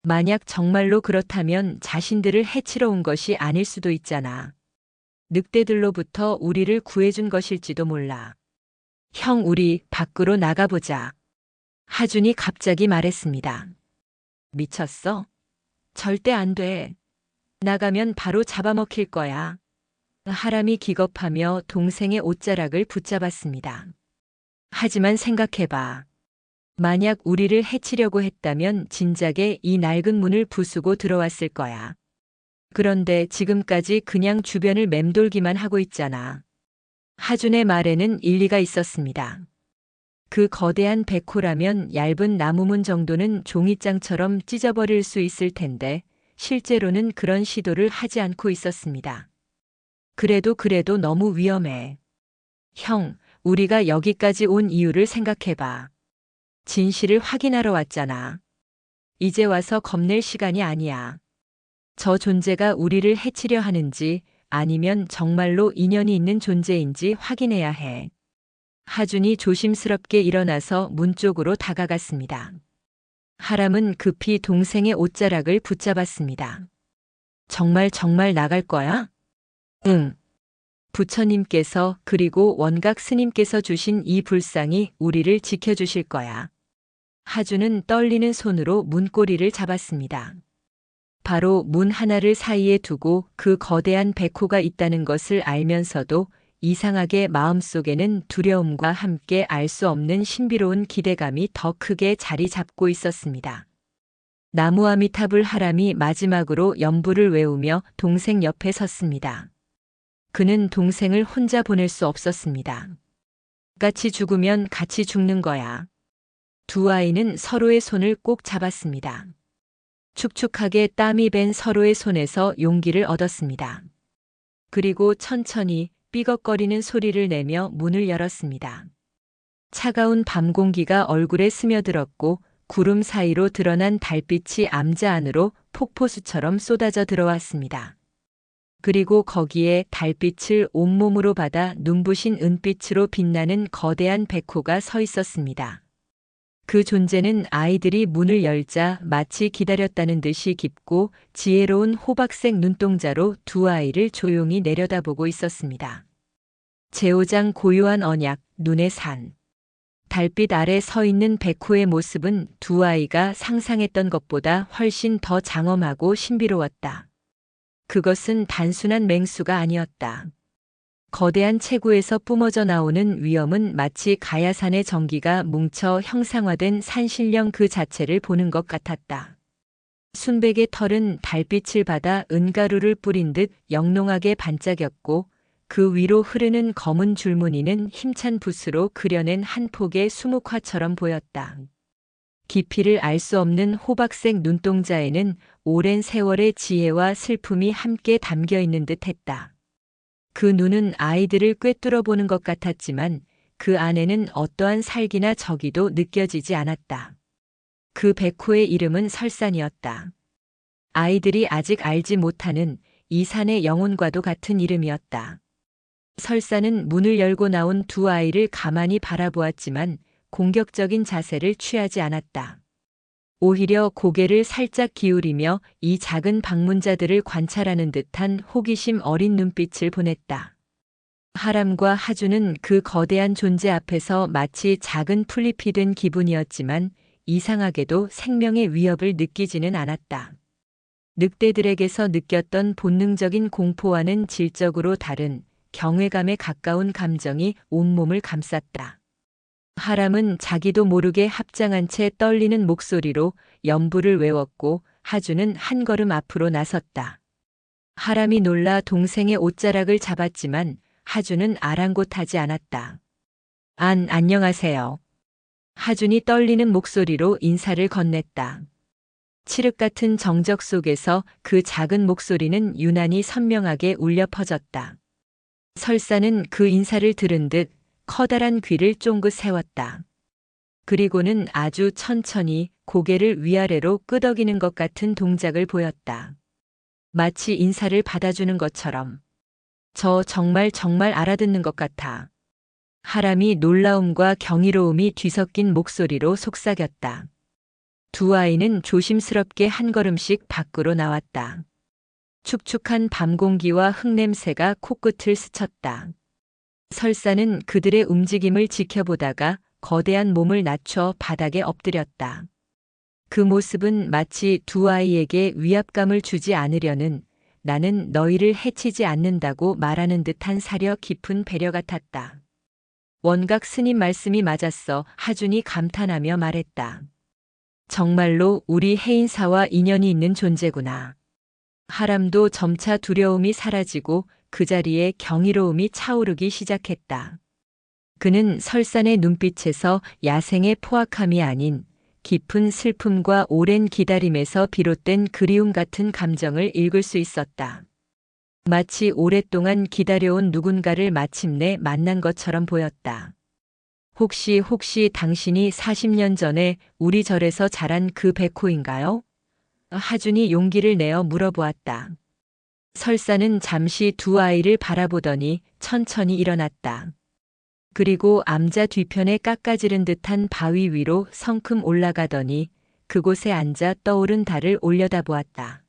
만약 정말로 그렇다면 자신들을 해치러 온 것이 아닐 수도 있잖아. 늑대들로부터 우리를 구해준 것일지도 몰라. 형, 우리 밖으로 나가보자. 하준이 갑자기 말했습니다. 미쳤어? 절대 안 돼. 나가면 바로 잡아먹힐 거야. 하람이 기겁하며 동생의 옷자락을 붙잡았습니다. 하지만 생각해봐. 만약 우리를 해치려고 했다면 진작에 이 낡은 문을 부수고 들어왔을 거야. 그런데 지금까지 그냥 주변을 맴돌기만 하고 있잖아. 하준의 말에는 일리가 있었습니다. 그 거대한 백호라면 얇은 나무문 정도는 종이장처럼 찢어버릴 수 있을 텐데 실제로는 그런 시도를 하지 않고 있었습니다. 그래도 너무 위험해. 형, 우리가 여기까지 온 이유를 생각해봐. 진실을 확인하러 왔잖아. 이제 와서 겁낼 시간이 아니야. 저 존재가 우리를 해치려 하는지 아니면 정말로 인연이 있는 존재인지 확인해야 해. 하준이 조심스럽게 일어나서 문 쪽으로 다가갔습니다. 하람은 급히 동생의 옷자락을 붙잡았습니다. 정말 나갈 거야? 응. 부처님께서 그리고 원각 스님께서 주신 이 불상이 우리를 지켜주실 거야. 하준은 떨리는 손으로 문고리를 잡았습니다. 바로 문 하나를 사이에 두고 그 거대한 백호가 있다는 것을 알면서도 이상하게 마음속에는 두려움과 함께 알 수 없는 신비로운 기대감이 더 크게 자리 잡고 있었습니다. 나무아미타불 하람이 마지막으로 연부를 외우며 동생 옆에 섰습니다. 그는 동생을 혼자 보낼 수 없었습니다. 같이 죽으면 같이 죽는 거야. 두 아이는 서로의 손을 꼭 잡았습니다. 축축하게 땀이 밴 서로의 손에서 용기를 얻었습니다. 그리고 천천히 삐걱거리는 소리를 내며 문을 열었습니다. 차가운 밤 공기가 얼굴에 스며들었고 구름 사이로 드러난 달빛이 암자 안으로 폭포수처럼 쏟아져 들어왔습니다. 그리고 거기에 달빛을 온몸으로 받아 눈부신 은빛으로 빛나는 거대한 백호가 서 있었습니다. 그 존재는 아이들이 문을 열자 마치 기다렸다는 듯이 깊고 지혜로운 호박색 눈동자로 두 아이를 조용히 내려다보고 있었습니다. 제5장 고요한 언약, 눈의 산. 달빛 아래 서 있는 백호의 모습은 두 아이가 상상했던 것보다 훨씬 더 장엄하고 신비로웠다. 그것은 단순한 맹수가 아니었다. 거대한 체구에서 뿜어져 나오는 위엄은 마치 가야산의 전기가 뭉쳐 형상화된 산신령 그 자체를 보는 것 같았다. 순백의 털은 달빛을 받아 은가루를 뿌린 듯 영롱하게 반짝였고 그 위로 흐르는 검은 줄무늬는 힘찬 붓으로 그려낸 한 폭의 수묵화처럼 보였다. 깊이를 알 수 없는 호박색 눈동자에는 오랜 세월의 지혜와 슬픔이 함께 담겨 있는 듯 했다. 그 눈은 아이들을 꿰뚫어 보는 것 같았지만 그 안에는 어떠한 살기나 적이도 느껴지지 않았다. 그 백호의 이름은 설산이었다. 아이들이 아직 알지 못하는 이 산의 영혼과도 같은 이름이었다. 설산은 문을 열고 나온 두 아이를 가만히 바라보았지만 공격적인 자세를 취하지 않았다. 오히려 고개를 살짝 기울이며 이 작은 방문자들을 관찰하는 듯한 호기심 어린 눈빛을 보냈다. 하람과 하주는 그 거대한 존재 앞에서 마치 작은 풀잎이 된 기분이었지만 이상하게도 생명의 위협을 느끼지는 않았다. 늑대들에게서 느꼈던 본능적인 공포와는 질적으로 다른 경외감에 가까운 감정이 온몸을 감쌌다. 하람은 자기도 모르게 합장한 채 떨리는 목소리로 연부를 외웠고 하주는 한 걸음 앞으로 나섰다. 하람이 놀라 동생의 옷자락을 잡았지만 하주는 아랑곳하지 않았다. 안녕하세요. 하준이 떨리는 목소리로 인사를 건넸다. 칠흑 같은 정적 속에서 그 작은 목소리는 유난히 선명하게 울려 퍼졌다. 설사는 그 인사를 들은 듯 커다란 귀를 쫑긋 세웠다. 그리고는 아주 천천히 고개를 위아래로 끄덕이는 것 같은 동작을 보였다. 마치 인사를 받아주는 것처럼. 저 정말 알아듣는 것 같아. 하람이 놀라움과 경이로움이 뒤섞인 목소리로 속삭였다. 두 아이는 조심스럽게 한 걸음씩 밖으로 나왔다. 축축한 밤 공기와 흙냄새가 코끝을 스쳤다. 설사는 그들의 움직임을 지켜보다가 거대한 몸을 낮춰 바닥에 엎드렸다. 그 모습은 마치 두 아이에게 위압감을 주지 않으려는 나는 너희를 해치지 않는다고 말하는 듯한 사려 깊은 배려 같았다. 원각 스님 말씀이 맞았어. 하준이 감탄하며 말했다. 정말로 우리 해인사와 인연이 있는 존재구나. 하람도 점차 두려움이 사라지고 그 자리에 경이로움이 차오르기 시작했다. 그는 설산의 눈빛에서 야생의 포악함이 아닌 깊은 슬픔과 오랜 기다림에서 비롯된 그리움 같은 감정을 읽을 수 있었다. 마치 오랫동안 기다려온 누군가를 마침내 만난 것처럼 보였다. 혹시 당신이 40년 전에 우리 절에서 자란 그 백호인가요? 하준이 용기를 내어 물어보았다. 설사는 잠시 두 아이를 바라보더니 천천히 일어났다. 그리고 암자 뒤편에 깎아지른 듯한 바위 위로 성큼 올라가더니 그곳에 앉아 떠오른 달을 올려다보았다.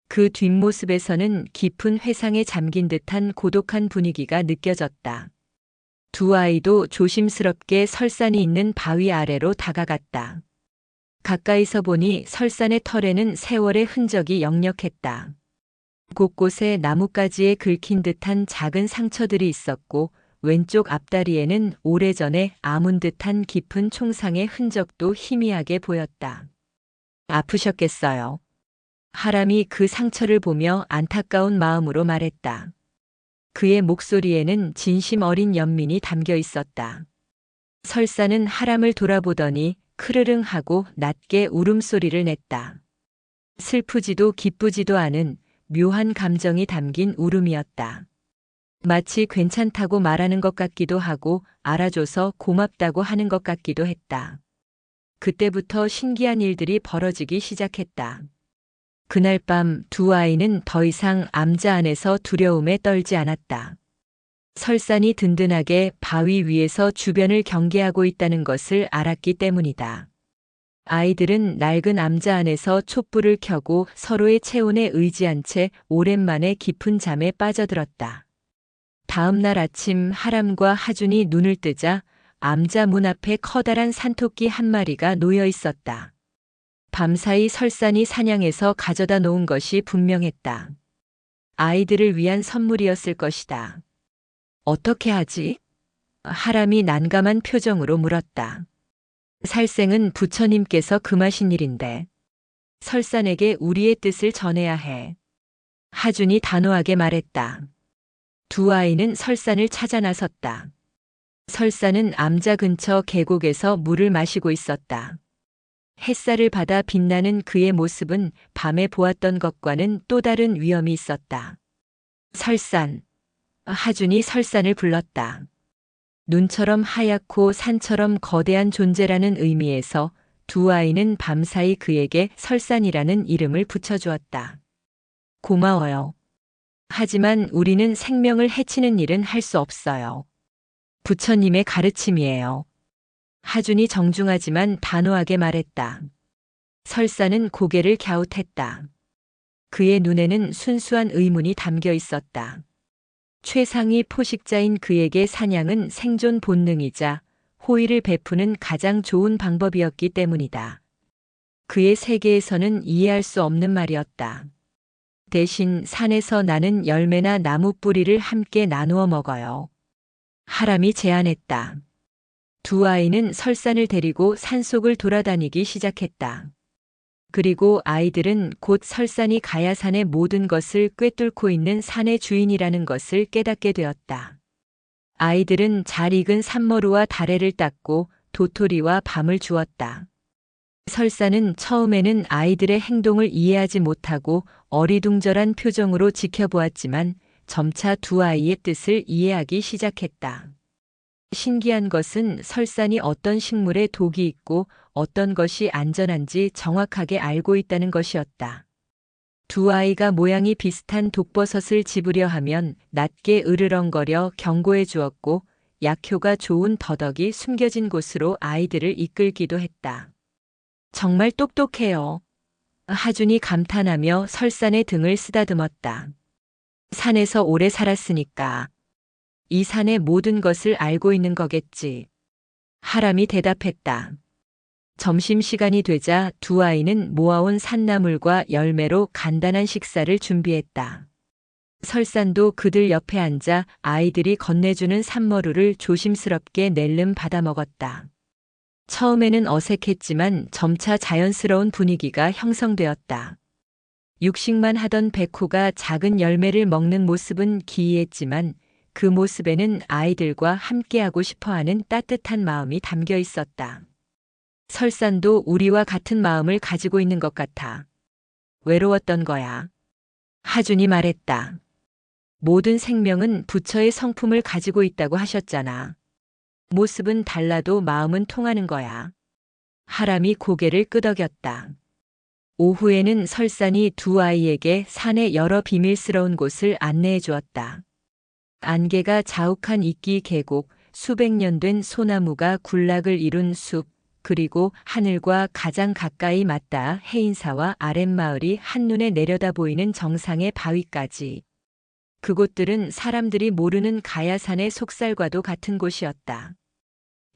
그 뒷모습에서는 깊은 회상에 잠긴 듯한 고독한 분위기가 느껴졌다. 두 아이도 조심스럽게 설산이 있는 바위 아래로 다가갔다. 가까이서 보니 설산의 털에는 세월의 흔적이 역력했다. 곳곳에 나뭇가지에 긁힌 듯한 작은 상처들이 있었고 왼쪽 앞다리에는 오래전에 아문 듯한 깊은 총상의 흔적도 희미하게 보였다. 아프셨겠어요. 하람이 그 상처를 보며 안타까운 마음으로 말했다. 그의 목소리에는 진심 어린 연민이 담겨 있었다. 설사는 하람을 돌아보더니 크르릉 하고 낮게 울음소리를 냈다. 슬프지도 기쁘지도 않은 묘한 감정이 담긴 울음이었다. 마치 괜찮다고 말하는 것 같기도 하고 알아줘서 고맙다고 하는 것 같기도 했다. 그때부터 신기한 일들이 벌어지기 시작했다. 그날 밤 두 아이는 더 이상 암자 안에서 두려움에 떨지 않았다. 설산이 든든하게 바위 위에서 주변을 경계하고 있다는 것을 알았기 때문이다. 아이들은 낡은 암자 안에서 촛불을 켜고 서로의 체온에 의지한 채 오랜만에 깊은 잠에 빠져들었다. 다음 날 아침 하람과 하준이 눈을 뜨자 암자 문 앞에 커다란 산토끼 한 마리가 놓여 있었다. 밤사이 설산이 사냥해서 가져다 놓은 것이 분명했다. 아이들을 위한 선물이었을 것이다. 어떻게 하지? 하람이 난감한 표정으로 물었다. 살생은 부처님께서 금하신 일인데 설산에게 우리의 뜻을 전해야 해. 하준이 단호하게 말했다. 두 아이는 설산을 찾아 나섰다. 설산은 암자 근처 계곡에서 물을 마시고 있었다. 햇살을 받아 빛나는 그의 모습은 밤에 보았던 것과는 또 다른 위엄이 있었다. 설산. 하준이 설산을 불렀다. 눈처럼 하얗고 산처럼 거대한 존재라는 의미에서 두 아이는 밤사이 그에게 설산이라는 이름을 붙여주었다. 고마워요. 하지만 우리는 생명을 해치는 일은 할 수 없어요. 부처님의 가르침이에요. 하준이 정중하지만 단호하게 말했다. 설사는 고개를 갸웃했다. 그의 눈에는 순수한 의문이 담겨 있었다. 최상위 포식자인 그에게 사냥은 생존 본능이자 호의를 베푸는 가장 좋은 방법이었기 때문이다. 그의 세계에서는 이해할 수 없는 말이었다. 대신 산에서 나는 열매나 나무 뿌리를 함께 나누어 먹어요. 하람이 제안했다. 두 아이는 설산을 데리고 산속을 돌아다니기 시작했다. 그리고 아이들은 곧 설산이 가야산의 모든 것을 꿰뚫고 있는 산의 주인이라는 것을 깨닫게 되었다. 아이들은 잘 익은 산머루와 다래를 땄고 도토리와 밤을 주었다. 설산은 처음에는 아이들의 행동을 이해하지 못하고 어리둥절한 표정으로 지켜보았지만 점차 두 아이의 뜻을 이해하기 시작했다. 신기한 것은 설산이 어떤 식물에 독이 있고 어떤 것이 안전한지 정확하게 알고 있다는 것이었다. 두 아이가 모양이 비슷한 독버섯을 집으려 하면 낮게 으르렁거려 경고해 주었고 약효가 좋은 더덕이 숨겨진 곳으로 아이들을 이끌기도 했다. 정말 똑똑해요. 하준이 감탄하며 설산의 등을 쓰다듬었다. 산에서 오래 살았으니까 이 산의 모든 것을 알고 있는 거겠지. 하람이 대답했다. 점심시간이 되자 두 아이는 모아온 산나물과 열매로 간단한 식사를 준비했다. 설산도 그들 옆에 앉아 아이들이 건네주는 산머루를 조심스럽게 낼름 받아 먹었다. 처음에는 어색했지만 점차 자연스러운 분위기가 형성되었다. 육식만 하던 백호가 작은 열매를 먹는 모습은 기이했지만 그 모습에는 아이들과 함께하고 싶어하는 따뜻한 마음이 담겨 있었다. 설산도 우리와 같은 마음을 가지고 있는 것 같아. 외로웠던 거야. 하준이 말했다. 모든 생명은 부처의 성품을 가지고 있다고 하셨잖아. 모습은 달라도 마음은 통하는 거야. 하람이 고개를 끄덕였다. 오후에는 설산이 두 아이에게 산의 여러 비밀스러운 곳을 안내해 주었다. 안개가 자욱한 이끼 계곡, 수백 년 된 소나무가 군락을 이룬 숲, 그리고 하늘과 가장 가까이 맞닿아 해인사와 아랫마을이 한눈에 내려다 보이는 정상의 바위까지. 그곳들은 사람들이 모르는 가야산의 속살과도 같은 곳이었다.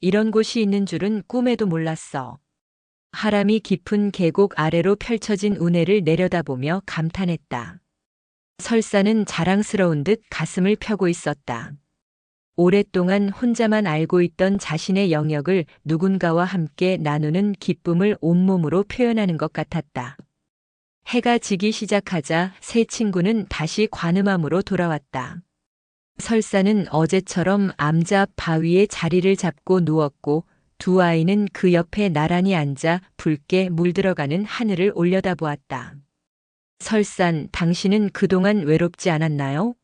이런 곳이 있는 줄은 꿈에도 몰랐어. 하람이 깊은 계곡 아래로 펼쳐진 운해를 내려다보며 감탄했다. 설산은 자랑스러운 듯 가슴을 펴고 있었다. 오랫동안 혼자만 알고 있던 자신의 영역을 누군가와 함께 나누는 기쁨을 온몸으로 표현하는 것 같았다. 해가 지기 시작하자 세 친구는 다시 관음함으로 돌아왔다. 설산은 어제처럼 암자 앞 바위에 자리를 잡고 누웠고 두 아이는 그 옆에 나란히 앉아 붉게 물들어가는 하늘을 올려다보았다. 설산, 당신은 그동안 외롭지 않았나요?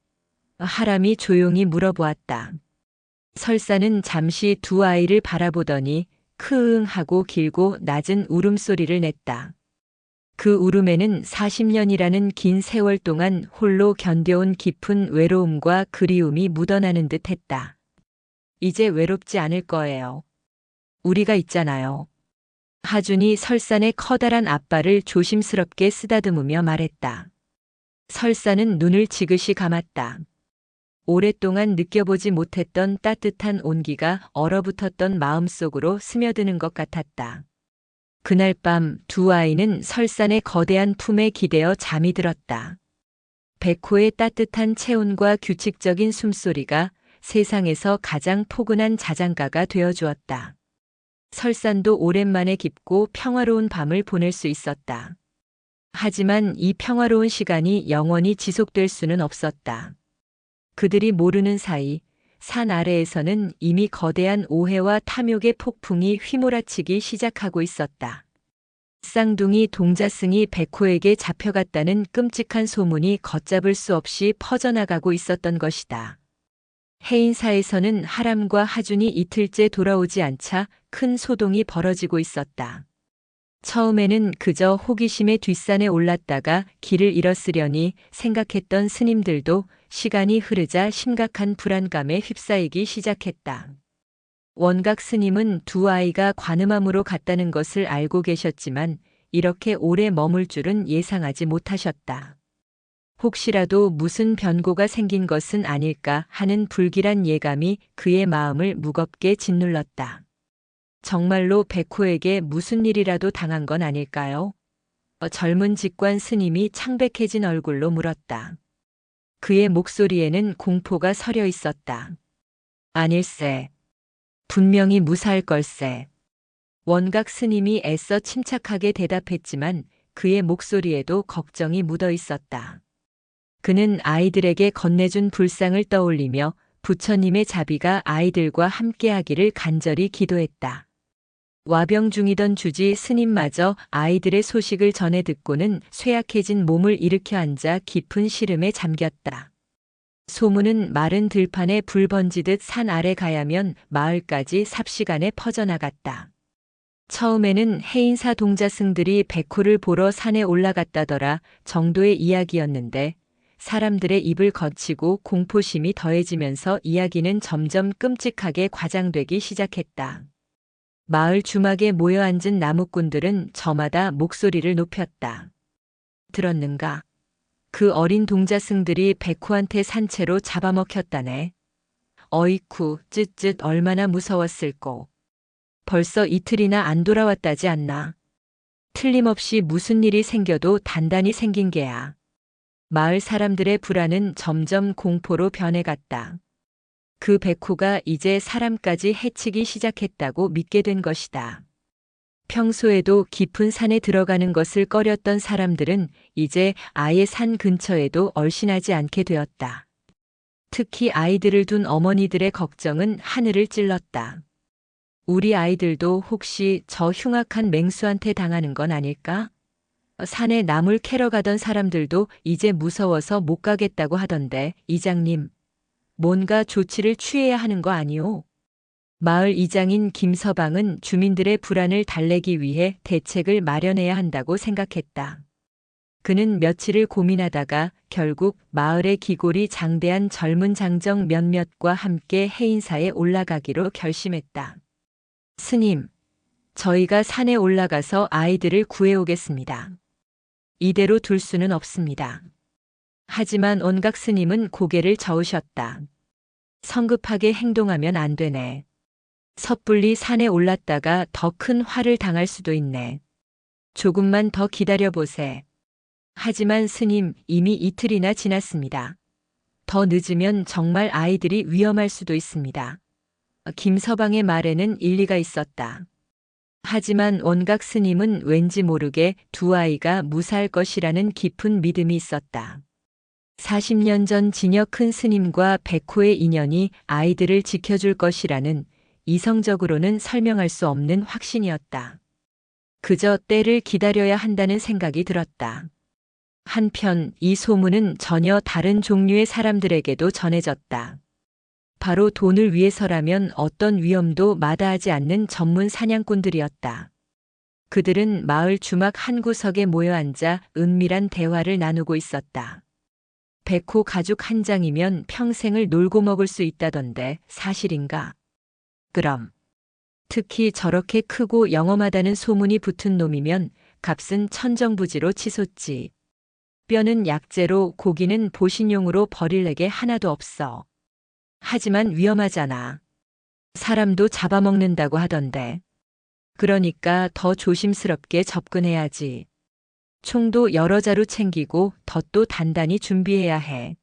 하람이 조용히 물어보았다. 설산은 잠시 두 아이를 바라보더니 크응 하고 길고 낮은 울음소리를 냈다. 그 울음에는 40년이라는 긴 세월 동안 홀로 견뎌온 깊은 외로움과 그리움이 묻어나는 듯 했다. 이제 외롭지 않을 거예요. 우리가 있잖아요. 하준이 설산의 커다란 앞발을 조심스럽게 쓰다듬으며 말했다. 설산은 눈을 지그시 감았다. 오랫동안 느껴보지 못했던 따뜻한 온기가 얼어붙었던 마음속으로 스며드는 것 같았다. 그날 밤 두 아이는 설산의 거대한 품에 기대어 잠이 들었다. 백호의 따뜻한 체온과 규칙적인 숨소리가 세상에서 가장 포근한 자장가가 되어주었다. 설산도 오랜만에 깊고 평화로운 밤을 보낼 수 있었다. 하지만 이 평화로운 시간이 영원히 지속될 수는 없었다. 그들이 모르는 사이 산 아래에서는 이미 거대한 오해와 탐욕의 폭풍이 휘몰아치기 시작하고 있었다. 쌍둥이 동자승이 백호에게 잡혀갔다는 끔찍한 소문이 걷잡을 수 없이 퍼져나가고 있었던 것이다. 해인사에서는 하람과 하준이 이틀째 돌아오지 않자 큰 소동이 벌어지고 있었다. 처음에는 그저 호기심의 뒷산에 올랐다가 길을 잃었으려니 생각했던 스님들도 시간이 흐르자 심각한 불안감에 휩싸이기 시작했다. 원각 스님은 두 아이가 관음함으로 갔다는 것을 알고 계셨지만 이렇게 오래 머물 줄은 예상하지 못하셨다. 혹시라도 무슨 변고가 생긴 것은 아닐까 하는 불길한 예감이 그의 마음을 무겁게 짓눌렀다. 정말로 백호에게 무슨 일이라도 당한 건 아닐까요? 젊은 직관 스님이 창백해진 얼굴로 물었다. 그의 목소리에는 공포가 서려 있었다. 아닐세. 분명히 무사할 걸세. 원각 스님이 애써 침착하게 대답했지만 그의 목소리에도 걱정이 묻어 있었다. 그는 아이들에게 건네준 불상을 떠올리며 부처님의 자비가 아이들과 함께하기를 간절히 기도했다. 와병 중이던 주지 스님마저 아이들의 소식을 전해 듣고는 쇠약해진 몸을 일으켜 앉아 깊은 시름에 잠겼다. 소문은 마른 들판에 불 번지듯 산 아래 가야면 마을까지 삽시간에 퍼져나갔다. 처음에는 해인사 동자승들이 백호를 보러 산에 올라갔다더라 정도의 이야기였는데 사람들의 입을 거치고 공포심이 더해지면서 이야기는 점점 끔찍하게 과장되기 시작했다. 마을 주막에 모여 앉은 나무꾼들은 저마다 목소리를 높였다. 들었는가? 그 어린 동자승들이 백호한테 산채로 잡아먹혔다네. 어이쿠, 쯧쯧 얼마나 무서웠을꼬. 벌써 이틀이나 안 돌아왔다지 않나. 틀림없이 무슨 일이 생겨도 단단히 생긴 게야. 마을 사람들의 불안은 점점 공포로 변해갔다. 그 백호가 이제 사람까지 해치기 시작했다고 믿게 된 것이다. 평소에도 깊은 산에 들어가는 것을 꺼렸던 사람들은 이제 아예 산 근처에도 얼씬하지 않게 되었다. 특히 아이들을 둔 어머니들의 걱정은 하늘을 찔렀다. 우리 아이들도 혹시 저 흉악한 맹수한테 당하는 건 아닐까? 산에 나물 캐러 가던 사람들도 이제 무서워서 못 가겠다고 하던데, 이장님, 뭔가 조치를 취해야 하는 거 아니오? 마을 이장인 김서방은 주민들의 불안을 달래기 위해 대책을 마련해야 한다고 생각했다. 그는 며칠을 고민하다가 결국 마을의 기골이 장대한 젊은 장정 몇몇과 함께 해인사에 올라가기로 결심했다. 스님, 저희가 산에 올라가서 아이들을 구해오겠습니다. 이대로 둘 수는 없습니다. 하지만 원각 스님은 고개를 저으셨다. 성급하게 행동하면 안 되네. 섣불리 산에 올랐다가 더 큰 화를 당할 수도 있네. 조금만 더 기다려보세. 하지만 스님, 이미 이틀이나 지났습니다. 더 늦으면 정말 아이들이 위험할 수도 있습니다. 김서방의 말에는 일리가 있었다. 하지만 원각 스님은 왠지 모르게 두 아이가 무사할 것이라는 깊은 믿음이 있었다. 40년 전 진여 큰 스님과 백호의 인연이 아이들을 지켜줄 것이라는 이성적으로는 설명할 수 없는 확신이었다. 그저 때를 기다려야 한다는 생각이 들었다. 한편 이 소문은 전혀 다른 종류의 사람들에게도 전해졌다. 바로 돈을 위해서라면 어떤 위험도 마다하지 않는 전문 사냥꾼들이었다. 그들은 마을 주막 한 구석에 모여 앉아 은밀한 대화를 나누고 있었다. 백호 가죽 한 장이면 평생을 놀고 먹을 수 있다던데 사실인가? 그럼. 특히 저렇게 크고 영험하다는 소문이 붙은 놈이면 값은 천정부지로 치솟지. 뼈는 약재로 고기는 보신용으로 버릴 내게 하나도 없어. 하지만 위험하잖아. 사람도 잡아먹는다고 하던데. 그러니까 더 조심스럽게 접근해야지. 총도 여러 자루 챙기고 덫도 단단히 준비해야 해.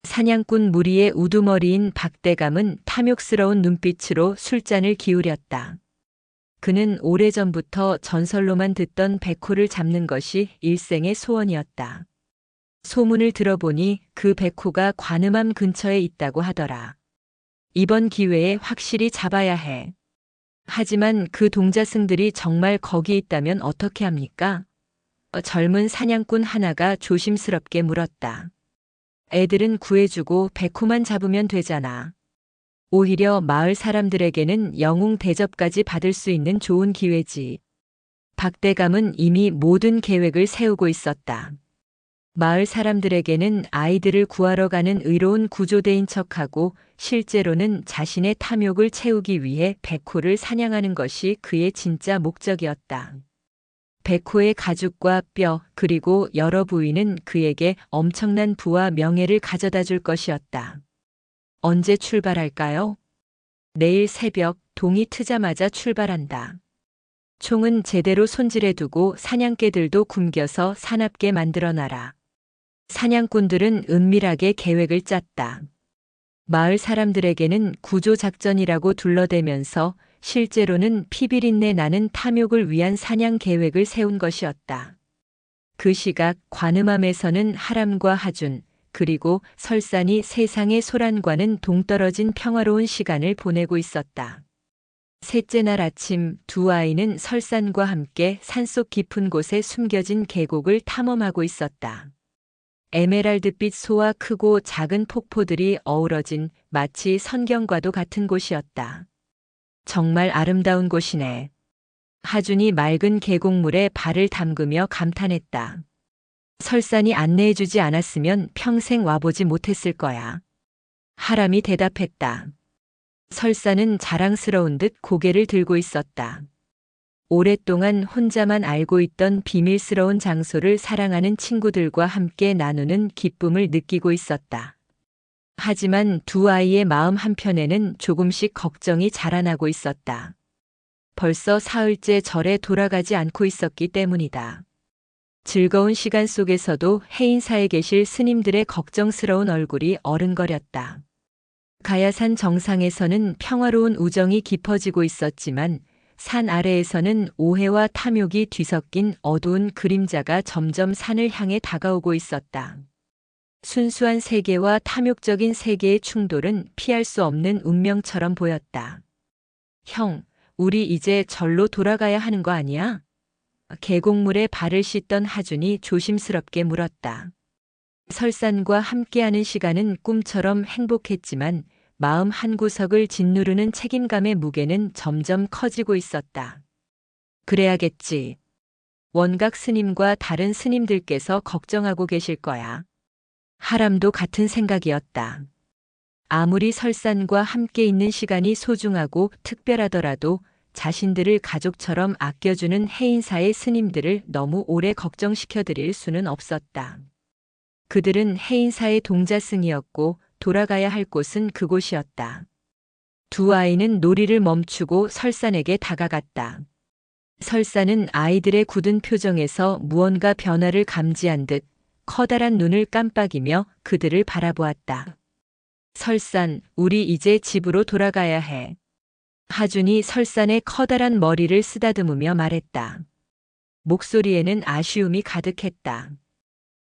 사냥꾼 무리의 우두머리인 박대감은 탐욕스러운 눈빛으로 술잔을 기울였다. 그는 오래전부터 전설로만 듣던 백호를 잡는 것이 일생의 소원이었다. 소문을 들어보니 그 백호가 관음암 근처에 있다고 하더라. 이번 기회에 확실히 잡아야 해. 하지만 그 동자승들이 정말 거기 있다면 어떻게 합니까? 젊은 사냥꾼 하나가 조심스럽게 물었다. 애들은 구해주고 백호만 잡으면 되잖아. 오히려 마을 사람들에게는 영웅 대접까지 받을 수 있는 좋은 기회지. 박대감은 이미 모든 계획을 세우고 있었다. 마을 사람들에게는 아이들을 구하러 가는 의로운 구조대인 척하고 실제로는 자신의 탐욕을 채우기 위해 백호를 사냥하는 것이 그의 진짜 목적이었다. 백호의 가죽과 뼈 그리고 여러 부위는 그에게 엄청난 부와 명예를 가져다 줄 것이었다. 언제 출발할까요? 내일 새벽 동이 트자마자 출발한다. 총은 제대로 손질해두고 사냥개들도 굶겨서 사납게 만들어놔라. 사냥꾼들은 은밀하게 계획을 짰다. 마을 사람들에게는 구조작전이라고 둘러대면서 실제로는 피비린내 나는 탐욕을 위한 사냥 계획을 세운 것이었다. 그 시각 관음암에서는 하람과 하준, 그리고 설산이 세상의 소란과는 동떨어진 평화로운 시간을 보내고 있었다. 셋째 날 아침 두 아이는 설산과 함께 산속 깊은 곳에 숨겨진 계곡을 탐험하고 있었다. 에메랄드빛 소와 크고 작은 폭포들이 어우러진 마치 선경과도 같은 곳이었다. 정말 아름다운 곳이네. 하준이 맑은 계곡물에 발을 담그며 감탄했다. 설산이 안내해주지 않았으면 평생 와보지 못했을 거야. 하람이 대답했다. 설산은 자랑스러운 듯 고개를 들고 있었다. 오랫동안 혼자만 알고 있던 비밀스러운 장소를 사랑하는 친구들과 함께 나누는 기쁨을 느끼고 있었다. 하지만 두 아이의 마음 한편에는 조금씩 걱정이 자라나고 있었다. 벌써 사흘째 절에 돌아가지 않고 있었기 때문이다. 즐거운 시간 속에서도 해인사에 계실 스님들의 걱정스러운 얼굴이 어른거렸다. 가야산 정상에서는 평화로운 우정이 깊어지고 있었지만 산 아래에서는 오해와 탐욕이 뒤섞인 어두운 그림자가 점점 산을 향해 다가오고 있었다. 순수한 세계와 탐욕적인 세계의 충돌은 피할 수 없는 운명처럼 보였다. 형, 우리 이제 절로 돌아가야 하는 거 아니야? 계곡물에 발을 씻던 하준이 조심스럽게 물었다. 설산과 함께하는 시간은 꿈처럼 행복했지만 마음 한구석을 짓누르는 책임감의 무게는 점점 커지고 있었다. 그래야겠지. 원각 스님과 다른 스님들께서 걱정하고 계실 거야. 하람도 같은 생각이었다. 아무리 설산과 함께 있는 시간이 소중하고 특별하더라도 자신들을 가족처럼 아껴주는 해인사의 스님들을 너무 오래 걱정시켜드릴 수는 없었다. 그들은 해인사의 동자승이었고 돌아가야 할 곳은 그곳이었다. 두 아이는 놀이를 멈추고 설산에게 다가갔다. 설산은 아이들의 굳은 표정에서 무언가 변화를 감지한 듯 커다란 눈을 깜빡이며 그들을 바라보았다. 설산, 우리 이제 집으로 돌아가야 해. 하준이 설산의 커다란 머리를 쓰다듬으며 말했다. 목소리에는 아쉬움이 가득했다.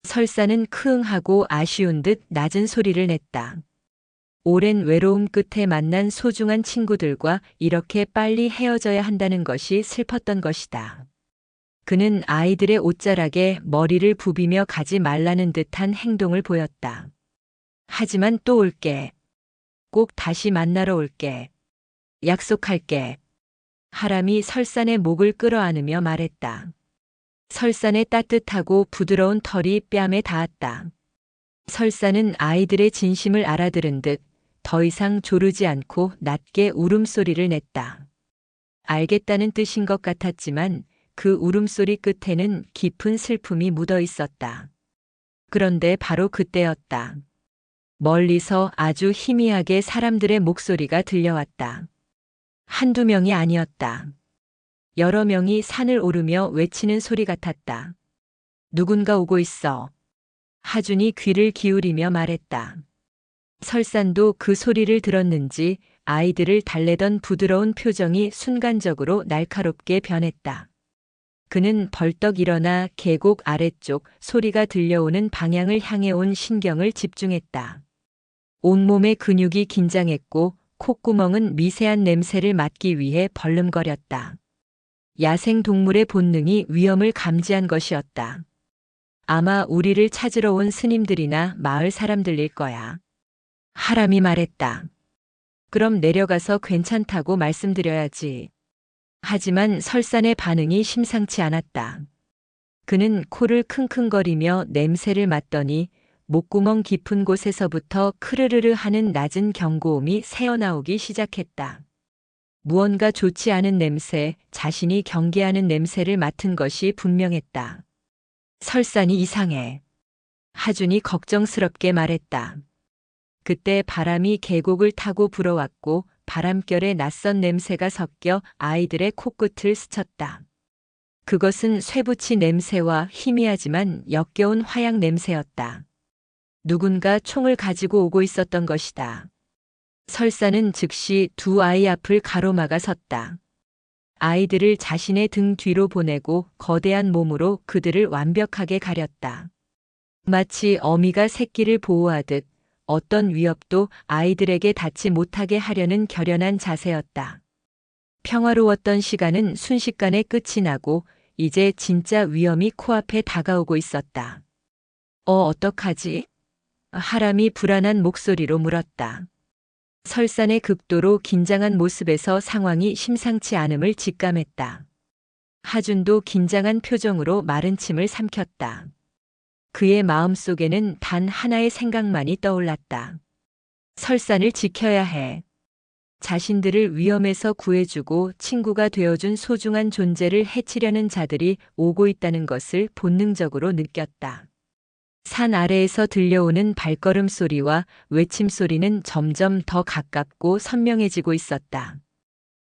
설산은 크응하고 아쉬운 듯 낮은 소리를 냈다. 오랜 외로움 끝에 만난 소중한 친구들과 이렇게 빨리 헤어져야 한다는 것이 슬펐던 것이다. 그는 아이들의 옷자락에 머리를 부비며 가지 말라는 듯한 행동을 보였다. 하지만 또 올게. 꼭 다시 만나러 올게. 약속할게. 하람이 설산의 목을 끌어안으며 말했다. 설산의 따뜻하고 부드러운 털이 뺨에 닿았다. 설산은 아이들의 진심을 알아들은 듯 더 이상 조르지 않고 낮게 울음소리를 냈다. 알겠다는 뜻인 것 같았지만 그 울음소리 끝에는 깊은 슬픔이 묻어 있었다. 그런데 바로 그때였다. 멀리서 아주 희미하게 사람들의 목소리가 들려왔다. 한두 명이 아니었다. 여러 명이 산을 오르며 외치는 소리 같았다. 누군가 오고 있어. 하준이 귀를 기울이며 말했다. 설산도 그 소리를 들었는지 아이들을 달래던 부드러운 표정이 순간적으로 날카롭게 변했다. 그는 벌떡 일어나 계곡 아래쪽 소리가 들려오는 방향을 향해 온 신경을 집중했다. 온몸의 근육이 긴장했고 콧구멍은 미세한 냄새를 맡기 위해 벌름거렸다. 야생 동물의 본능이 위험을 감지한 것이었다. 아마 우리를 찾으러 온 스님들이나 마을 사람들일 거야. 하람이 말했다. 그럼 내려가서 괜찮다고 말씀드려야지. 하지만 설산의 반응이 심상치 않았다. 그는 코를 킁킁거리며 냄새를 맡더니 목구멍 깊은 곳에서부터 크르르르 하는 낮은 경고음이 새어나오기 시작했다. 무언가 좋지 않은 냄새, 자신이 경계하는 냄새를 맡은 것이 분명했다. 설산이 이상해. 하준이 걱정스럽게 말했다. 그때 바람이 계곡을 타고 불어왔고 바람결에 낯선 냄새가 섞여 아이들의 코끝을 스쳤다. 그것은 쇠붙이 냄새와 희미하지만 역겨운 화약 냄새였다. 누군가 총을 가지고 오고 있었던 것이다. 설사는 즉시 두 아이 앞을 가로막아 섰다. 아이들을 자신의 등 뒤로 보내고 거대한 몸으로 그들을 완벽하게 가렸다. 마치 어미가 새끼를 보호하듯 어떤 위협도 아이들에게 닿지 못하게 하려는 결연한 자세였다. 평화로웠던 시간은 순식간에 끝이 나고 이제 진짜 위험이 코앞에 다가오고 있었다. 어떡하지? 하람이 불안한 목소리로 물었다. 설산의 극도로 긴장한 모습에서 상황이 심상치 않음을 직감했다. 하준도 긴장한 표정으로 마른 침을 삼켰다. 그의 마음속에는 단 하나의 생각만이 떠올랐다. 설산을 지켜야 해. 자신들을 위험에서 구해주고 친구가 되어준 소중한 존재를 해치려는 자들이 오고 있다는 것을 본능적으로 느꼈다. 산 아래에서 들려오는 발걸음 소리와 외침 소리는 점점 더 가깝고 선명해지고 있었다.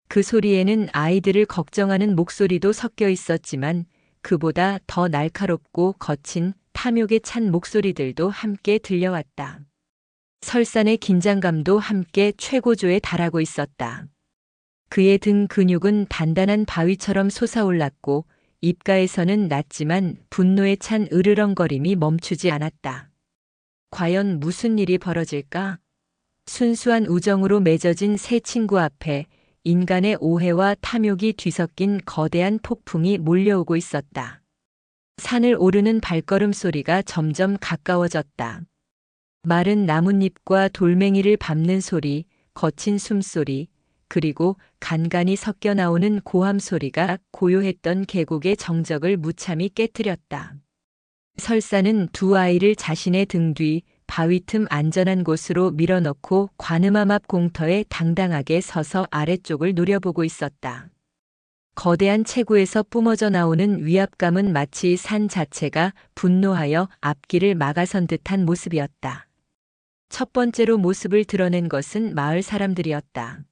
그 소리에는 아이들을 걱정하는 목소리도 섞여 있었지만 그보다 더 날카롭고 거친 탐욕에 찬 목소리들도 함께 들려왔다. 설산의 긴장감도 함께 최고조에 달하고 있었다. 그의 등 근육은 단단한 바위처럼 솟아올랐고 입가에서는 낮지만 분노에 찬 으르렁거림이 멈추지 않았다. 과연 무슨 일이 벌어질까? 순수한 우정으로 맺어진 새 친구 앞에 인간의 오해와 탐욕이 뒤섞인 거대한 폭풍이 몰려오고 있었다. 산을 오르는 발걸음 소리가 점점 가까워졌다. 마른 나뭇잎과 돌멩이를 밟는 소리, 거친 숨소리, 그리고 간간이 섞여 나오는 고함 소리가 고요했던 계곡의 정적을 무참히 깨뜨렸다. 설사는 두 아이를 자신의 등 뒤 바위 틈 안전한 곳으로 밀어넣고 관음암 앞 공터에 당당하게 서서 아래쪽을 노려보고 있었다. 거대한 체구에서 뿜어져 나오는 위압감은 마치 산 자체가 분노하여 앞길을 막아선 듯한 모습이었다. 첫 번째로 모습을 드러낸 것은 마을 사람들이었다.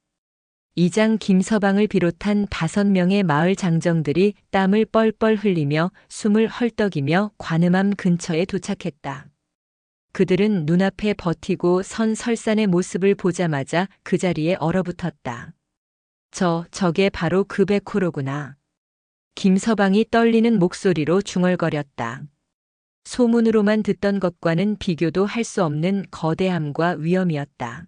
이장 김서방을 비롯한 5명의 마을 장정들이 땀을 뻘뻘 흘리며 숨을 헐떡이며 관음암 근처에 도착했다. 그들은 눈앞에 버티고 선 설산의 모습을 보자마자 그 자리에 얼어붙었다. 저게 바로 그 백호로구나. 김서방이 떨리는 목소리로 중얼거렸다. 소문으로만 듣던 것과는 비교도 할 수 없는 거대함과 위엄이었다.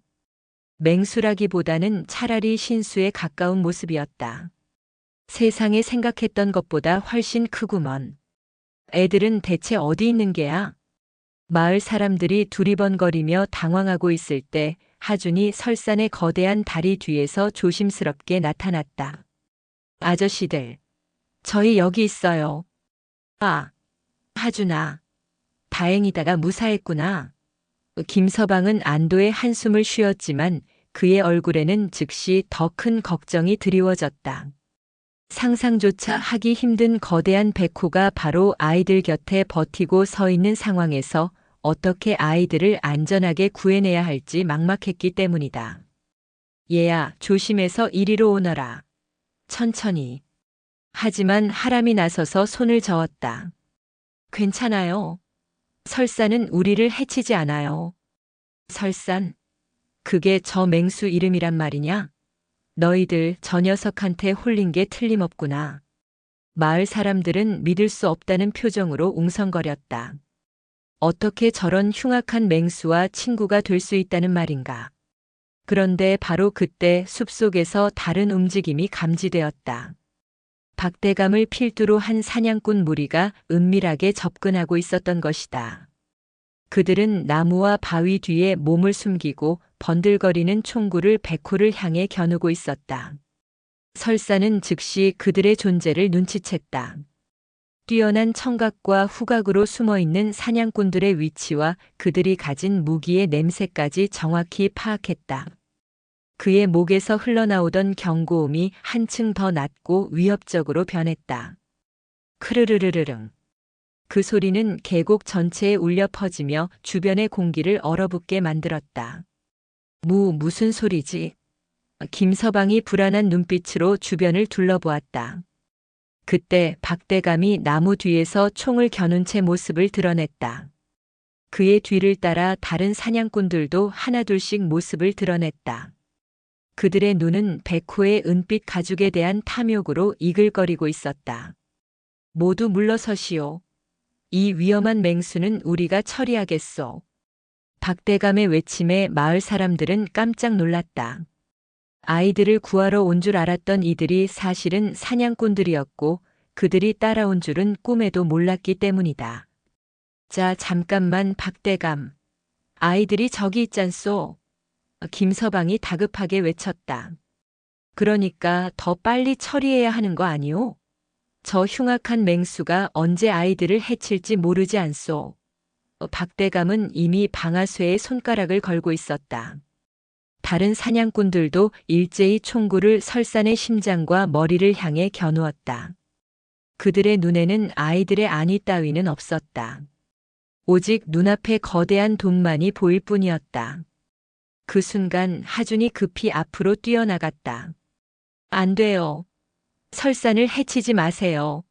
맹수라기보다는 차라리 신수에 가까운 모습이었다. 세상에 생각했던 것보다 훨씬 크구먼. 애들은 대체 어디 있는 게야? 마을 사람들이 두리번거리며 당황하고 있을 때 하준이 설산의 거대한 다리 뒤에서 조심스럽게 나타났다. 아저씨들, 저희 여기 있어요. 아, 하준아, 다행이다가 무사했구나. 김서방은 안도의 한숨을 쉬었지만 그의 얼굴에는 즉시 더 큰 걱정이 드리워졌다. 상상조차 하기 힘든 거대한 백호가 바로 아이들 곁에 버티고 서 있는 상황에서 어떻게 아이들을 안전하게 구해내야 할지 막막했기 때문이다. 얘야, 조심해서 이리로 오너라. 천천히. 하지만 하람이 나서서 손을 저었다. 괜찮아요. 설산은 우리를 해치지 않아요. 설산? 그게 저 맹수 이름이란 말이냐? 너희들 저 녀석한테 홀린 게 틀림없구나. 마을 사람들은 믿을 수 없다는 표정으로 웅성거렸다. 어떻게 저런 흉악한 맹수와 친구가 될 수 있다는 말인가? 그런데 바로 그때 숲속에서 다른 움직임이 감지되었다. 박대감을 필두로 한 사냥꾼 무리가 은밀하게 접근하고 있었던 것이다. 그들은 나무와 바위 뒤에 몸을 숨기고 번들거리는 총구를 백호를 향해 겨누고 있었다. 설사는 즉시 그들의 존재를 눈치챘다. 뛰어난 청각과 후각으로 숨어있는 사냥꾼들의 위치와 그들이 가진 무기의 냄새까지 정확히 파악했다. 그의 목에서 흘러나오던 경고음이 한층 더 낮고 위협적으로 변했다. 크르르르르릉. 그 소리는 계곡 전체에 울려 퍼지며 주변의 공기를 얼어붙게 만들었다. 무슨 소리지? 김서방이 불안한 눈빛으로 주변을 둘러보았다. 그때 박대감이 나무 뒤에서 총을 겨눈 채 모습을 드러냈다. 그의 뒤를 따라 다른 사냥꾼들도 하나둘씩 모습을 드러냈다. 그들의 눈은 백호의 은빛 가죽에 대한 탐욕으로 이글거리고 있었다. 모두 물러서시오. 이 위험한 맹수는 우리가 처리하겠소. 박대감의 외침에 마을 사람들은 깜짝 놀랐다. 아이들을 구하러 온 줄 알았던 이들이 사실은 사냥꾼들이었고 그들이 따라온 줄은 꿈에도 몰랐기 때문이다. 자, 잠깐만 박대감. 아이들이 저기 있잖소. 김서방이 다급하게 외쳤다. 그러니까 더 빨리 처리해야 하는 거 아니오? 저 흉악한 맹수가 언제 아이들을 해칠지 모르지 않소. 박대감은 이미 방아쇠에 손가락을 걸고 있었다. 다른 사냥꾼들도 일제히 총구를 설산의 심장과 머리를 향해 겨누었다. 그들의 눈에는 아이들의 안위 따위는 없었다. 오직 눈앞에 거대한 돈만이 보일 뿐이었다. 그 순간 하준이 급히 앞으로 뛰어나갔다. 안 돼요. 설산을 해치지 마세요.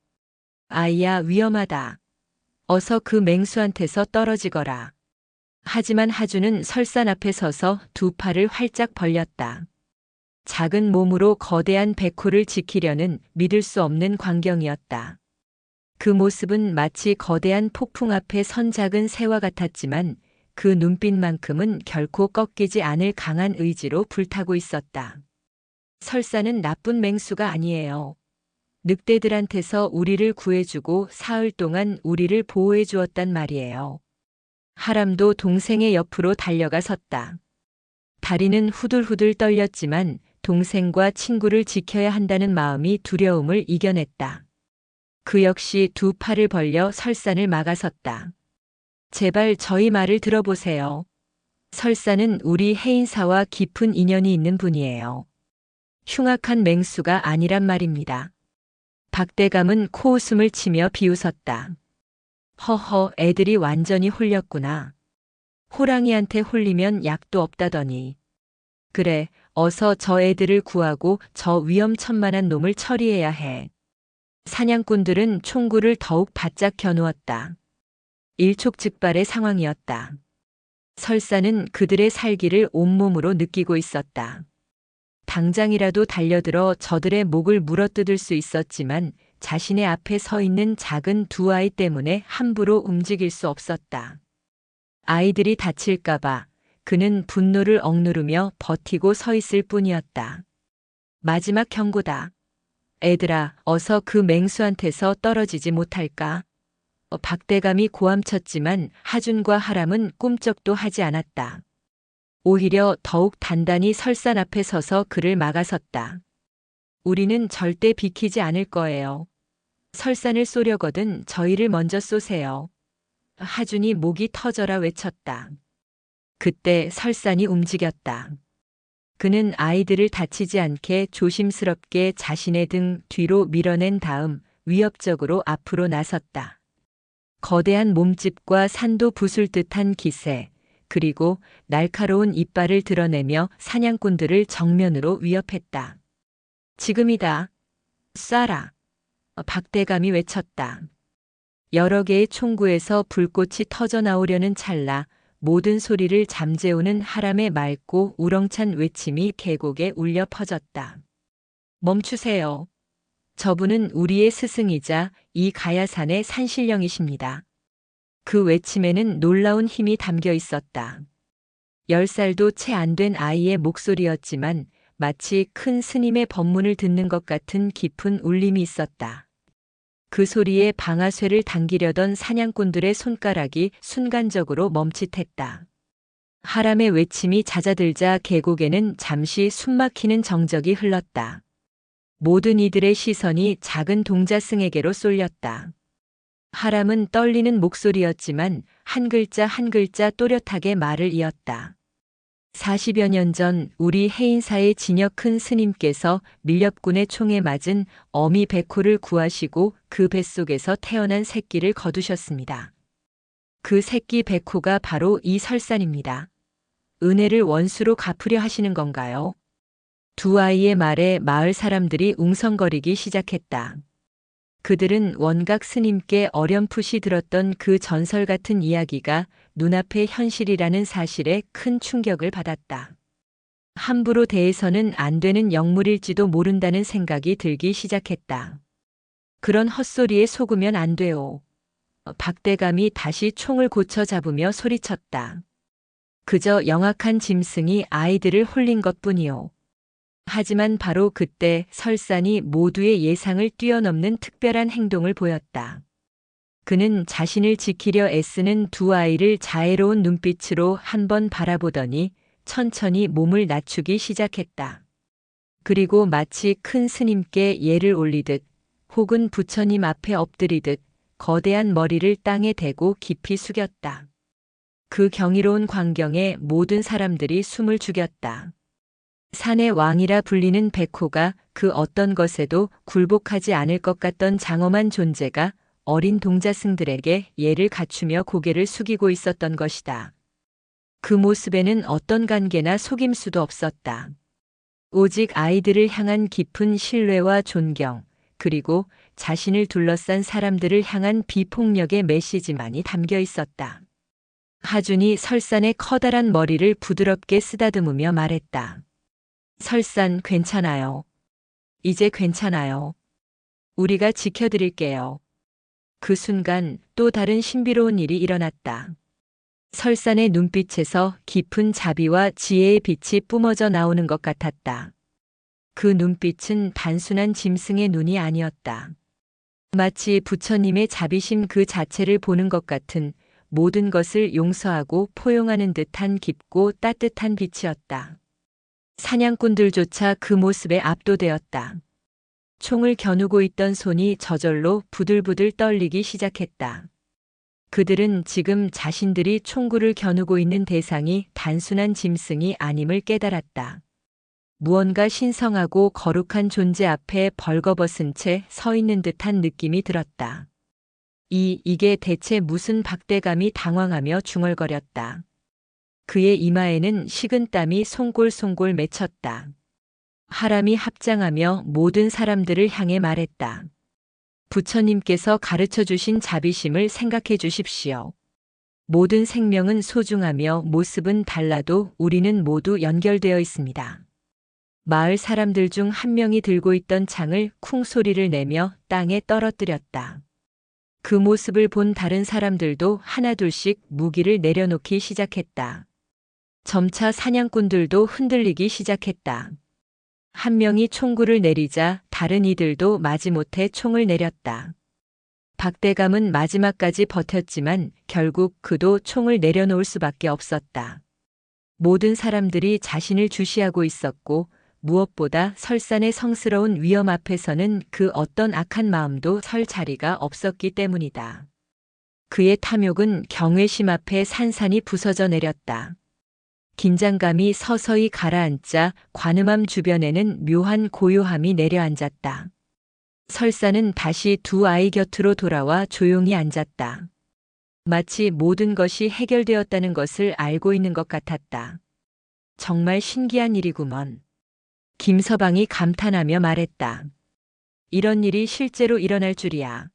아이야, 위험하다. 어서 그 맹수한테서 떨어지거라. 하지만 하준은 설산 앞에 서서 두 팔을 활짝 벌렸다. 작은 몸으로 거대한 백호를 지키려는 믿을 수 없는 광경이었다. 그 모습은 마치 거대한 폭풍 앞에 선 작은 새와 같았지만 그 눈빛만큼은 결코 꺾이지 않을 강한 의지로 불타고 있었다. 설사는 나쁜 맹수가 아니에요. 늑대들한테서 우리를 구해주고 사흘 동안 우리를 보호해 주었단 말이에요. 하람도 동생의 옆으로 달려가 섰다. 다리는 후들후들 떨렸지만 동생과 친구를 지켜야 한다는 마음이 두려움을 이겨냈다. 그 역시 두 팔을 벌려 설산을 막아섰다. 제발 저희 말을 들어보세요. 설산은 우리 해인사와 깊은 인연이 있는 분이에요. 흉악한 맹수가 아니란 말입니다. 박대감은 코웃음을 치며 비웃었다. 허허, 애들이 완전히 홀렸구나. 호랑이한테 홀리면 약도 없다더니. 그래, 어서 저 애들을 구하고 저 위험천만한 놈을 처리해야 해. 사냥꾼들은 총구를 더욱 바짝 겨누었다. 일촉즉발의 상황이었다. 설사는 그들의 살기를 온몸으로 느끼고 있었다. 당장이라도 달려들어 저들의 목을 물어뜯을 수 있었지만 자신의 앞에 서 있는 작은 두 아이 때문에 함부로 움직일 수 없었다. 아이들이 다칠까봐 그는 분노를 억누르며 버티고 서 있을 뿐이었다. 마지막 경고다. 애들아, 어서 그 맹수한테서 떨어지지 못할까? 박대감이 고함쳤지만 하준과 하람은 꿈쩍도 하지 않았다. 오히려 더욱 단단히 설산 앞에 서서 그를 막아섰다. 우리는 절대 비키지 않을 거예요. 설산을 쏘려거든 저희를 먼저 쏘세요. 하준이 목이 터져라 외쳤다. 그때 설산이 움직였다. 그는 아이들을 다치지 않게 조심스럽게 자신의 등 뒤로 밀어낸 다음 위협적으로 앞으로 나섰다. 거대한 몸집과 산도 부술 듯한 기세, 그리고 날카로운 이빨을 드러내며 사냥꾼들을 정면으로 위협했다. 지금이다. 쏴라. 박대감이 외쳤다. 여러 개의 총구에서 불꽃이 터져 나오려는 찰나 모든 소리를 잠재우는 하람의 맑고 우렁찬 외침이 계곡에 울려 퍼졌다. 멈추세요. 저분은 우리의 스승이자 이 가야산의 산신령이십니다. 그 외침에는 놀라운 힘이 담겨 있었다. 10살도 채 안 된 아이의 목소리였지만 마치 큰 스님의 법문을 듣는 것 같은 깊은 울림이 있었다. 그 소리에 방아쇠를 당기려던 사냥꾼들의 손가락이 순간적으로 멈칫했다. 하람의 외침이 잦아들자 계곡에는 잠시 숨막히는 정적이 흘렀다. 모든 이들의 시선이 작은 동자승에게로 쏠렸다. 하람은 떨리는 목소리였지만 한 글자 한 글자 또렷하게 말을 이었다. 40여 년 전 우리 해인사의 진여 큰 스님께서 밀렵군의 총에 맞은 어미 백호를 구하시고 그 뱃속에서 태어난 새끼를 거두셨습니다. 그 새끼 백호가 바로 이 설산입니다. 은혜를 원수로 갚으려 하시는 건가요? 두 아이의 말에 마을 사람들이 웅성거리기 시작했다. 그들은 원각 스님께 어렴풋이 들었던 그 전설 같은 이야기가 눈앞의 현실이라는 사실에 큰 충격을 받았다. 함부로 대해서는 안 되는 영물일지도 모른다는 생각이 들기 시작했다. 그런 헛소리에 속으면 안 돼요. 박대감이 다시 총을 고쳐 잡으며 소리쳤다. 그저 영악한 짐승이 아이들을 홀린 것뿐이요. 하지만 바로 그때 설산이 모두의 예상을 뛰어넘는 특별한 행동을 보였다. 그는 자신을 지키려 애쓰는 두 아이를 자애로운 눈빛으로 한번 바라보더니 천천히 몸을 낮추기 시작했다. 그리고 마치 큰 스님께 예를 올리듯 혹은 부처님 앞에 엎드리듯 거대한 머리를 땅에 대고 깊이 숙였다. 그 경이로운 광경에 모든 사람들이 숨을 죽였다. 산의 왕이라 불리는 백호가 그 어떤 것에도 굴복하지 않을 것 같던 장엄한 존재가 어린 동자승들에게 예를 갖추며 고개를 숙이고 있었던 것이다. 그 모습에는 어떤 간계나 속임수도 없었다. 오직 아이들을 향한 깊은 신뢰와 존경, 그리고 자신을 둘러싼 사람들을 향한 비폭력의 메시지만이 담겨 있었다. 하준이 설산의 커다란 머리를 부드럽게 쓰다듬으며 말했다. 설산 괜찮아요. 이제 괜찮아요. 우리가 지켜드릴게요. 그 순간 또 다른 신비로운 일이 일어났다. 설산의 눈빛에서 깊은 자비와 지혜의 빛이 뿜어져 나오는 것 같았다. 그 눈빛은 단순한 짐승의 눈이 아니었다. 마치 부처님의 자비심 그 자체를 보는 것 같은 모든 것을 용서하고 포용하는 듯한 깊고 따뜻한 빛이었다. 사냥꾼들조차 그 모습에 압도되었다. 총을 겨누고 있던 손이 저절로 부들부들 떨리기 시작했다. 그들은 지금 자신들이 총구를 겨누고 있는 대상이 단순한 짐승이 아님을 깨달았다. 무언가 신성하고 거룩한 존재 앞에 벌거벗은 채 서 있는 듯한 느낌이 들었다. 이게 대체 무슨 박대감이 당황하며 중얼거렸다. 그의 이마에는 식은땀이 송골송골 맺혔다. 하람이 합장하며 모든 사람들을 향해 말했다. 부처님께서 가르쳐 주신 자비심을 생각해 주십시오. 모든 생명은 소중하며 모습은 달라도 우리는 모두 연결되어 있습니다. 마을 사람들 중 한 명이 들고 있던 창을 쿵 소리를 내며 땅에 떨어뜨렸다. 그 모습을 본 다른 사람들도 하나둘씩 무기를 내려놓기 시작했다. 점차 사냥꾼들도 흔들리기 시작했다. 한 명이 총구를 내리자 다른 이들도 마지못해 총을 내렸다. 박대감은 마지막까지 버텼지만 결국 그도 총을 내려놓을 수밖에 없었다. 모든 사람들이 자신을 주시하고 있었고 무엇보다 설산의 성스러운 위험 앞에서는 그 어떤 악한 마음도 설 자리가 없었기 때문이다. 그의 탐욕은 경외심 앞에 산산이 부서져 내렸다. 긴장감이 서서히 가라앉자 관음함 주변에는 묘한 고요함이 내려앉았다. 설산은 다시 두 아이 곁으로 돌아와 조용히 앉았다. 마치 모든 것이 해결되었다는 것을 알고 있는 것 같았다. 정말 신기한 일이구먼. 김서방이 감탄하며 말했다. 이런 일이 실제로 일어날 줄이야.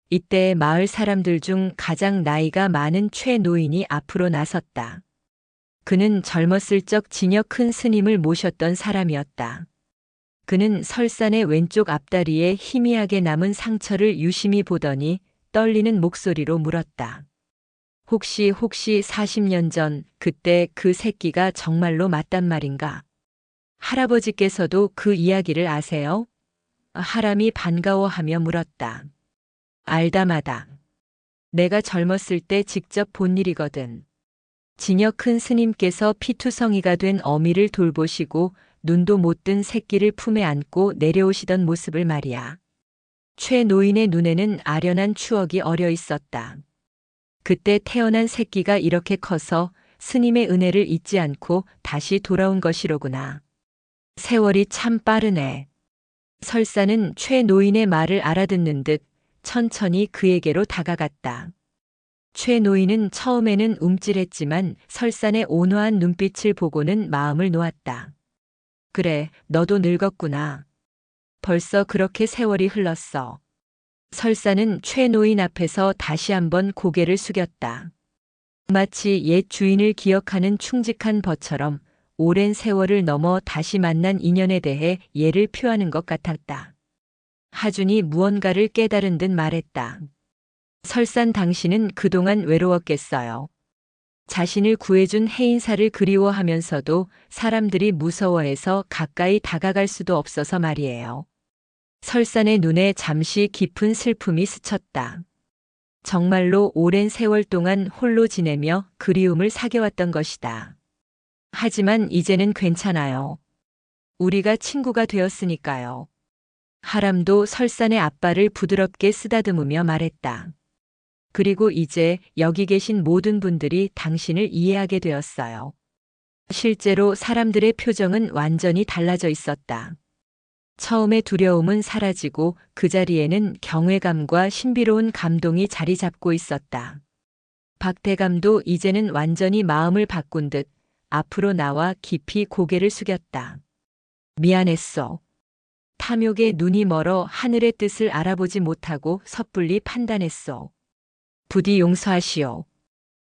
이때 마을 사람들 중 가장 나이가 많은 최노인이 앞으로 나섰다. 그는 젊었을 적 진여 큰 스님을 모셨던 사람이었다. 그는 설산의 왼쪽 앞다리에 희미하게 남은 상처를 유심히 보더니 떨리는 목소리로 물었다. 혹시 40년 전 그때 그 새끼가 정말로 맞단 말인가? 할아버지께서도 그 이야기를 아세요? 하람이 반가워하며 물었다. 알다마다. 내가 젊었을 때 직접 본 일이거든. 진여 큰 스님께서 피투성이가 된 어미를 돌보시고 눈도 못 뜬 새끼를 품에 안고 내려오시던 모습을 말이야. 최 노인의 눈에는 아련한 추억이 어려 있었다. 그때 태어난 새끼가 이렇게 커서 스님의 은혜를 잊지 않고 다시 돌아온 것이로구나. 세월이 참 빠르네. 설사는 최 노인의 말을 알아듣는 듯 천천히 그에게로 다가갔다. 최 노인은 처음에는 움찔했지만 설산의 온화한 눈빛을 보고는 마음을 놓았다. 그래, 너도 늙었구나. 벌써 그렇게 세월이 흘렀어. 설사는 최 노인 앞에서 다시 한번 고개를 숙였다. 마치 옛 주인을 기억하는 충직한 벗처럼 오랜 세월을 넘어 다시 만난 인연에 대해 예를 표하는 것 같았다. 하준이 무언가를 깨달은 듯 말했다. 설산 당신은 그동안 외로웠겠어요. 자신을 구해준 해인사를 그리워하면서도 사람들이 무서워해서 가까이 다가갈 수도 없어서 말이에요. 설산의 눈에 잠시 깊은 슬픔이 스쳤다. 정말로 오랜 세월 동안 홀로 지내며 그리움을 사귀어왔던 것이다. 하지만 이제는 괜찮아요. 우리가 친구가 되었으니까요. 하람도 설산의 앞발을 부드럽게 쓰다듬으며 말했다. 그리고 이제 여기 계신 모든 분들이 당신을 이해하게 되었어요. 실제로 사람들의 표정은 완전히 달라져 있었다. 처음에 두려움은 사라지고 그 자리에는 경외감과 신비로운 감동이 자리 잡고 있었다. 박대감도 이제는 완전히 마음을 바꾼 듯 앞으로 나와 깊이 고개를 숙였다. 미안했어. 탐욕에 눈이 멀어 하늘의 뜻을 알아보지 못하고 섣불리 판단했어. 부디 용서하시오.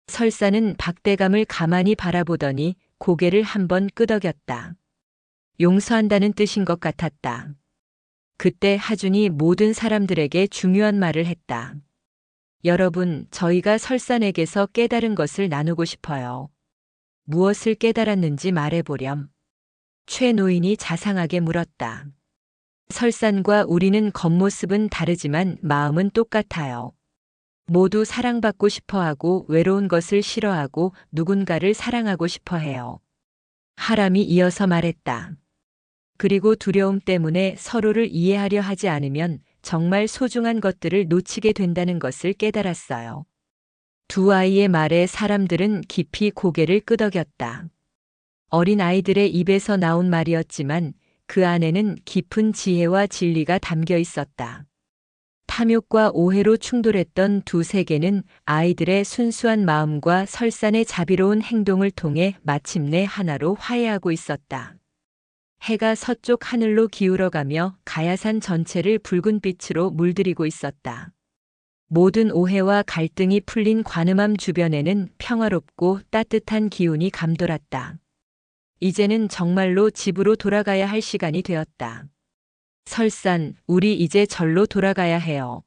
설사는 박대감을 가만히 바라보더니 고개를 한번 끄덕였다. 용서한다는 뜻인 것 같았다. 그때 하준이 모든 사람들에게 중요한 말을 했다. 여러분, 저희가 설산에게서 깨달은 것을 나누고 싶어요. 무엇을 깨달았는지 말해보렴. 최 노인이 자상하게 물었다. 설산과 우리는 겉모습은 다르지만 마음은 똑같아요. 모두 사랑받고 싶어하고 외로운 것을 싫어하고 누군가를 사랑하고 싶어해요. 하람이 이어서 말했다. 그리고 두려움 때문에 서로를 이해하려 하지 않으면 정말 소중한 것들을 놓치게 된다는 것을 깨달았어요. 두 아이의 말에 사람들은 깊이 고개를 끄덕였다. 어린 아이들의 입에서 나온 말이었지만 그 안에는 깊은 지혜와 진리가 담겨 있었다. 탐욕과 오해로 충돌했던 두 세계는 아이들의 순수한 마음과 설산의 자비로운 행동을 통해 마침내 하나로 화해하고 있었다. 해가 서쪽 하늘로 기울어가며 가야산 전체를 붉은 빛으로 물들이고 있었다. 모든 오해와 갈등이 풀린 관음암 주변에는 평화롭고 따뜻한 기운이 감돌았다. 이제는 정말로 집으로 돌아가야 할 시간이 되었다. 설산, 우리 이제 절로 돌아가야 해요.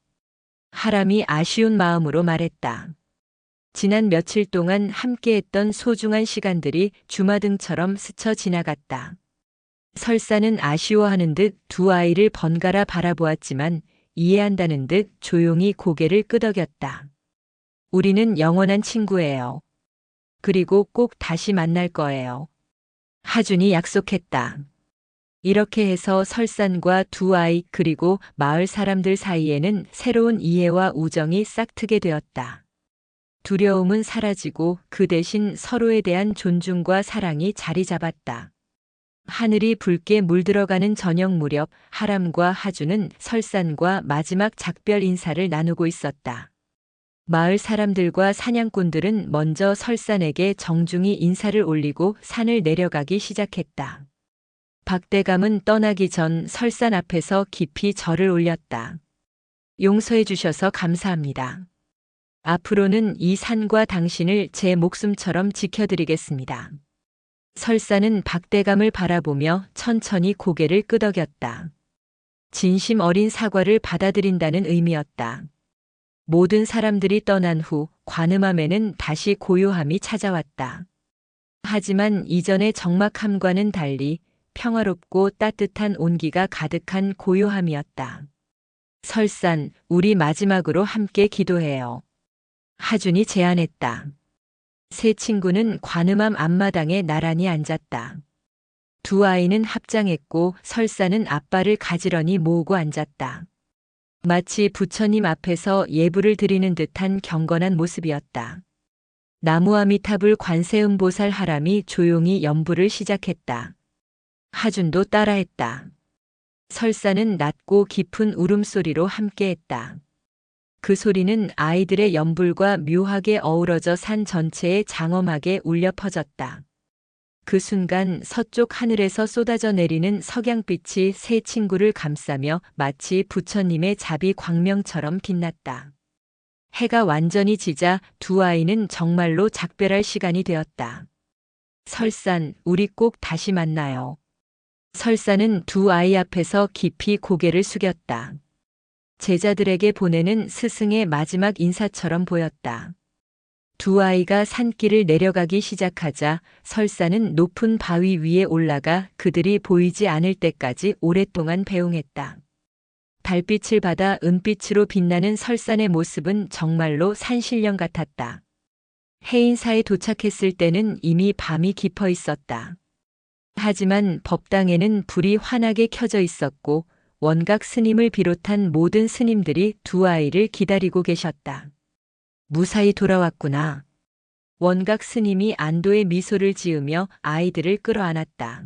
하람이 아쉬운 마음으로 말했다. 지난 며칠 동안 함께했던 소중한 시간들이 주마등처럼 스쳐 지나갔다. 설산은 아쉬워하는 듯 두 아이를 번갈아 바라보았지만 이해한다는 듯 조용히 고개를 끄덕였다. 우리는 영원한 친구예요. 그리고 꼭 다시 만날 거예요. 하준이 약속했다. 이렇게 해서 설산과 두 아이 그리고 마을 사람들 사이에는 새로운 이해와 우정이 싹트게 되었다. 두려움은 사라지고 그 대신 서로에 대한 존중과 사랑이 자리 잡았다. 하늘이 붉게 물들어가는 저녁 무렵 하람과 하준은 설산과 마지막 작별 인사를 나누고 있었다. 마을 사람들과 사냥꾼들은 먼저 설산에게 정중히 인사를 올리고 산을 내려가기 시작했다. 박대감은 떠나기 전 설산 앞에서 깊이 절을 올렸다. 용서해 주셔서 감사합니다. 앞으로는 이 산과 당신을 제 목숨처럼 지켜드리겠습니다. 설산은 박대감을 바라보며 천천히 고개를 끄덕였다. 진심 어린 사과를 받아들인다는 의미였다. 모든 사람들이 떠난 후 관음암에는 다시 고요함이 찾아왔다. 하지만 이전의 적막함과는 달리 평화롭고 따뜻한 온기가 가득한 고요함이었다. 설산, 우리 마지막으로 함께 기도해요. 하준이 제안했다. 세 친구는 관음암 앞마당에 나란히 앉았다. 두 아이는 합장했고 설산은 앞발을 가지런히 모으고 앉았다. 마치 부처님 앞에서 예불을 드리는 듯한 경건한 모습이었다. 나무아미타불 관세음보살 하람이 조용히 연불을 시작했다. 하준도 따라했다. 설산은 낮고 깊은 울음소리로 함께했다. 그 소리는 아이들의 연불과 묘하게 어우러져 산 전체에 장엄하게 울려 퍼졌다. 그 순간 서쪽 하늘에서 쏟아져 내리는 석양빛이 세 친구를 감싸며 마치 부처님의 자비 광명처럼 빛났다. 해가 완전히 지자 두 아이는 정말로 작별할 시간이 되었다. 설산, 우리 꼭 다시 만나요. 설산은 두 아이 앞에서 깊이 고개를 숙였다. 제자들에게 보내는 스승의 마지막 인사처럼 보였다. 두 아이가 산길을 내려가기 시작하자 설산은 높은 바위 위에 올라가 그들이 보이지 않을 때까지 오랫동안 배웅했다. 달빛을 받아 은빛으로 빛나는 설산의 모습은 정말로 산신령 같았다. 해인사에 도착했을 때는 이미 밤이 깊어 있었다. 하지만 법당에는 불이 환하게 켜져 있었고 원각 스님을 비롯한 모든 스님들이 두 아이를 기다리고 계셨다. 무사히 돌아왔구나. 원각 스님이 안도의 미소를 지으며 아이들을 끌어안았다.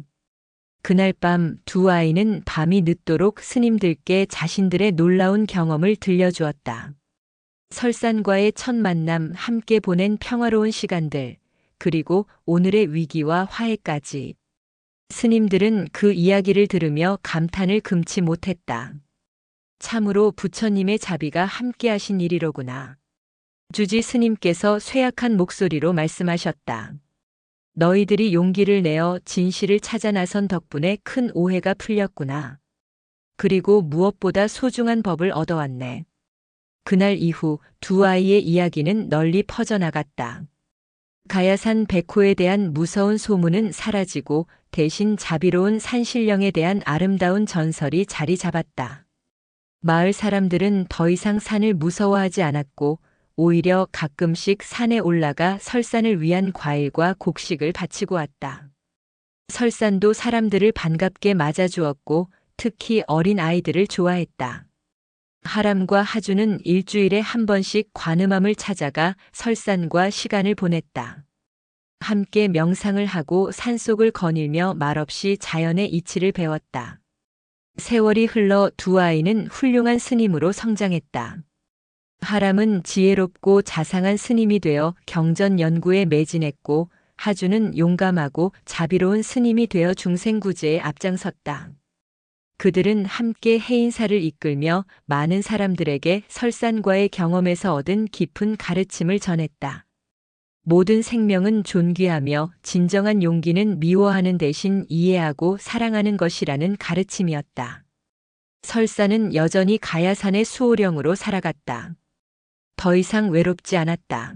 그날 밤 두 아이는 밤이 늦도록 스님들께 자신들의 놀라운 경험을 들려주었다. 설산과의 첫 만남, 함께 보낸 평화로운 시간들, 그리고 오늘의 위기와 화해까지. 스님들은 그 이야기를 들으며 감탄을 금치 못했다. 참으로 부처님의 자비가 함께하신 일이로구나. 주지 스님께서 쇠약한 목소리로 말씀하셨다. 너희들이 용기를 내어 진실을 찾아 나선 덕분에 큰 오해가 풀렸구나. 그리고 무엇보다 소중한 법을 얻어왔네. 그날 이후 두 아이의 이야기는 널리 퍼져나갔다. 가야산 백호에 대한 무서운 소문은 사라지고 대신 자비로운 산신령에 대한 아름다운 전설이 자리 잡았다. 마을 사람들은 더 이상 산을 무서워하지 않았고 오히려 가끔씩 산에 올라가 설산을 위한 과일과 곡식을 바치고 왔다. 설산도 사람들을 반갑게 맞아주었고 특히 어린 아이들을 좋아했다. 하람과 하주는 일주일에 한 번씩 관음함을 찾아가 설산과 시간을 보냈다. 함께 명상을 하고 산속을 거닐며 말없이 자연의 이치를 배웠다. 세월이 흘러 두 아이는 훌륭한 스님으로 성장했다. 하람은 지혜롭고 자상한 스님이 되어 경전 연구에 매진했고 하주는 용감하고 자비로운 스님이 되어 중생구제에 앞장섰다. 그들은 함께 해인사를 이끌며 많은 사람들에게 설산과의 경험에서 얻은 깊은 가르침을 전했다. 모든 생명은 존귀하며 진정한 용기는 미워하는 대신 이해하고 사랑하는 것이라는 가르침이었다. 설산은 여전히 가야산의 수호령으로 살아갔다. 더 이상 외롭지 않았다.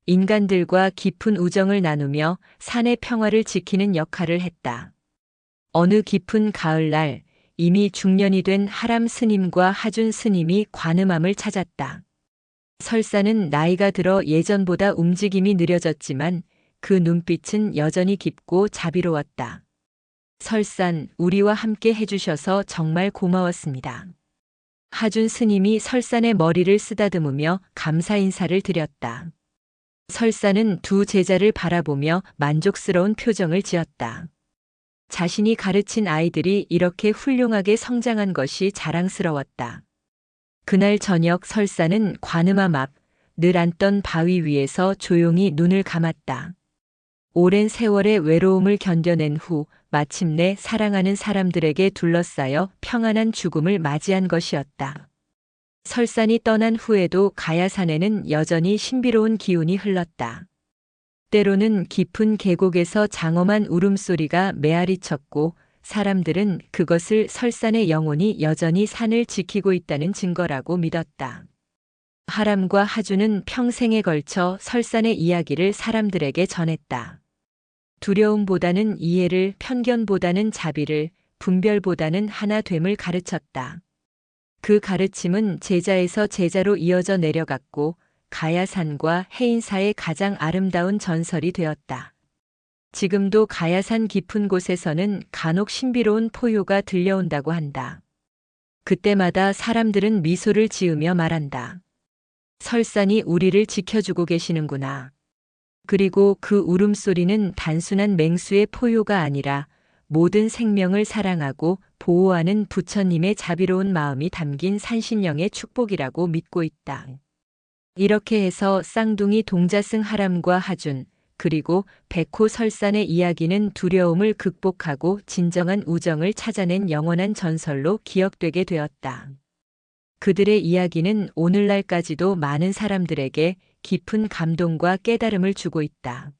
인간들과 깊은 우정을 나누며 산의 평화를 지키는 역할을 했다. 어느 깊은 가을날 이미 중년이 된 하람 스님과 하준 스님이 관음함을 찾았다. 설산은 나이가 들어 예전보다 움직임이 느려졌지만 그 눈빛은 여전히 깊고 자비로웠다. 설산, 우리와 함께 해주셔서 정말 고마웠습니다. 하준 스님이 설산의 머리를 쓰다듬으며 감사 인사를 드렸다. 설산은 두 제자를 바라보며 만족스러운 표정을 지었다. 자신이 가르친 아이들이 이렇게 훌륭하게 성장한 것이 자랑스러웠다. 그날 저녁 설산은 관음함 앞 늘 앉던 바위 위에서 조용히 눈을 감았다. 오랜 세월의 외로움을 견뎌낸 후 마침내 사랑하는 사람들에게 둘러싸여 평안한 죽음을 맞이한 것이었다. 설산이 떠난 후에도 가야산에는 여전히 신비로운 기운이 흘렀다. 때로는 깊은 계곡에서 장엄한 울음소리가 메아리쳤고 사람들은 그것을 설산의 영혼이 여전히 산을 지키고 있다는 증거라고 믿었다. 하람과 하주는 평생에 걸쳐 설산의 이야기를 사람들에게 전했다. 두려움보다는 이해를, 편견보다는 자비를, 분별보다는 하나됨을 가르쳤다. 그 가르침은 제자에서 제자로 이어져 내려갔고 가야산과 해인사의 가장 아름다운 전설이 되었다. 지금도 가야산 깊은 곳에서는 간혹 신비로운 포효가 들려온다고 한다. 그때마다 사람들은 미소를 지으며 말한다. 설산이 우리를 지켜주고 계시는구나. 그리고 그 울음소리는 단순한 맹수의 포효가 아니라 모든 생명을 사랑하고 보호하는 부처님의 자비로운 마음이 담긴 산신령의 축복이라고 믿고 있다. 이렇게 해서 쌍둥이 동자승 하람과 하준, 그리고 백호 설산의 이야기는 두려움을 극복하고 진정한 우정을 찾아낸 영원한 전설로 기억되게 되었다. 그들의 이야기는 오늘날까지도 많은 사람들에게 깊은 감동과 깨달음을 주고 있다.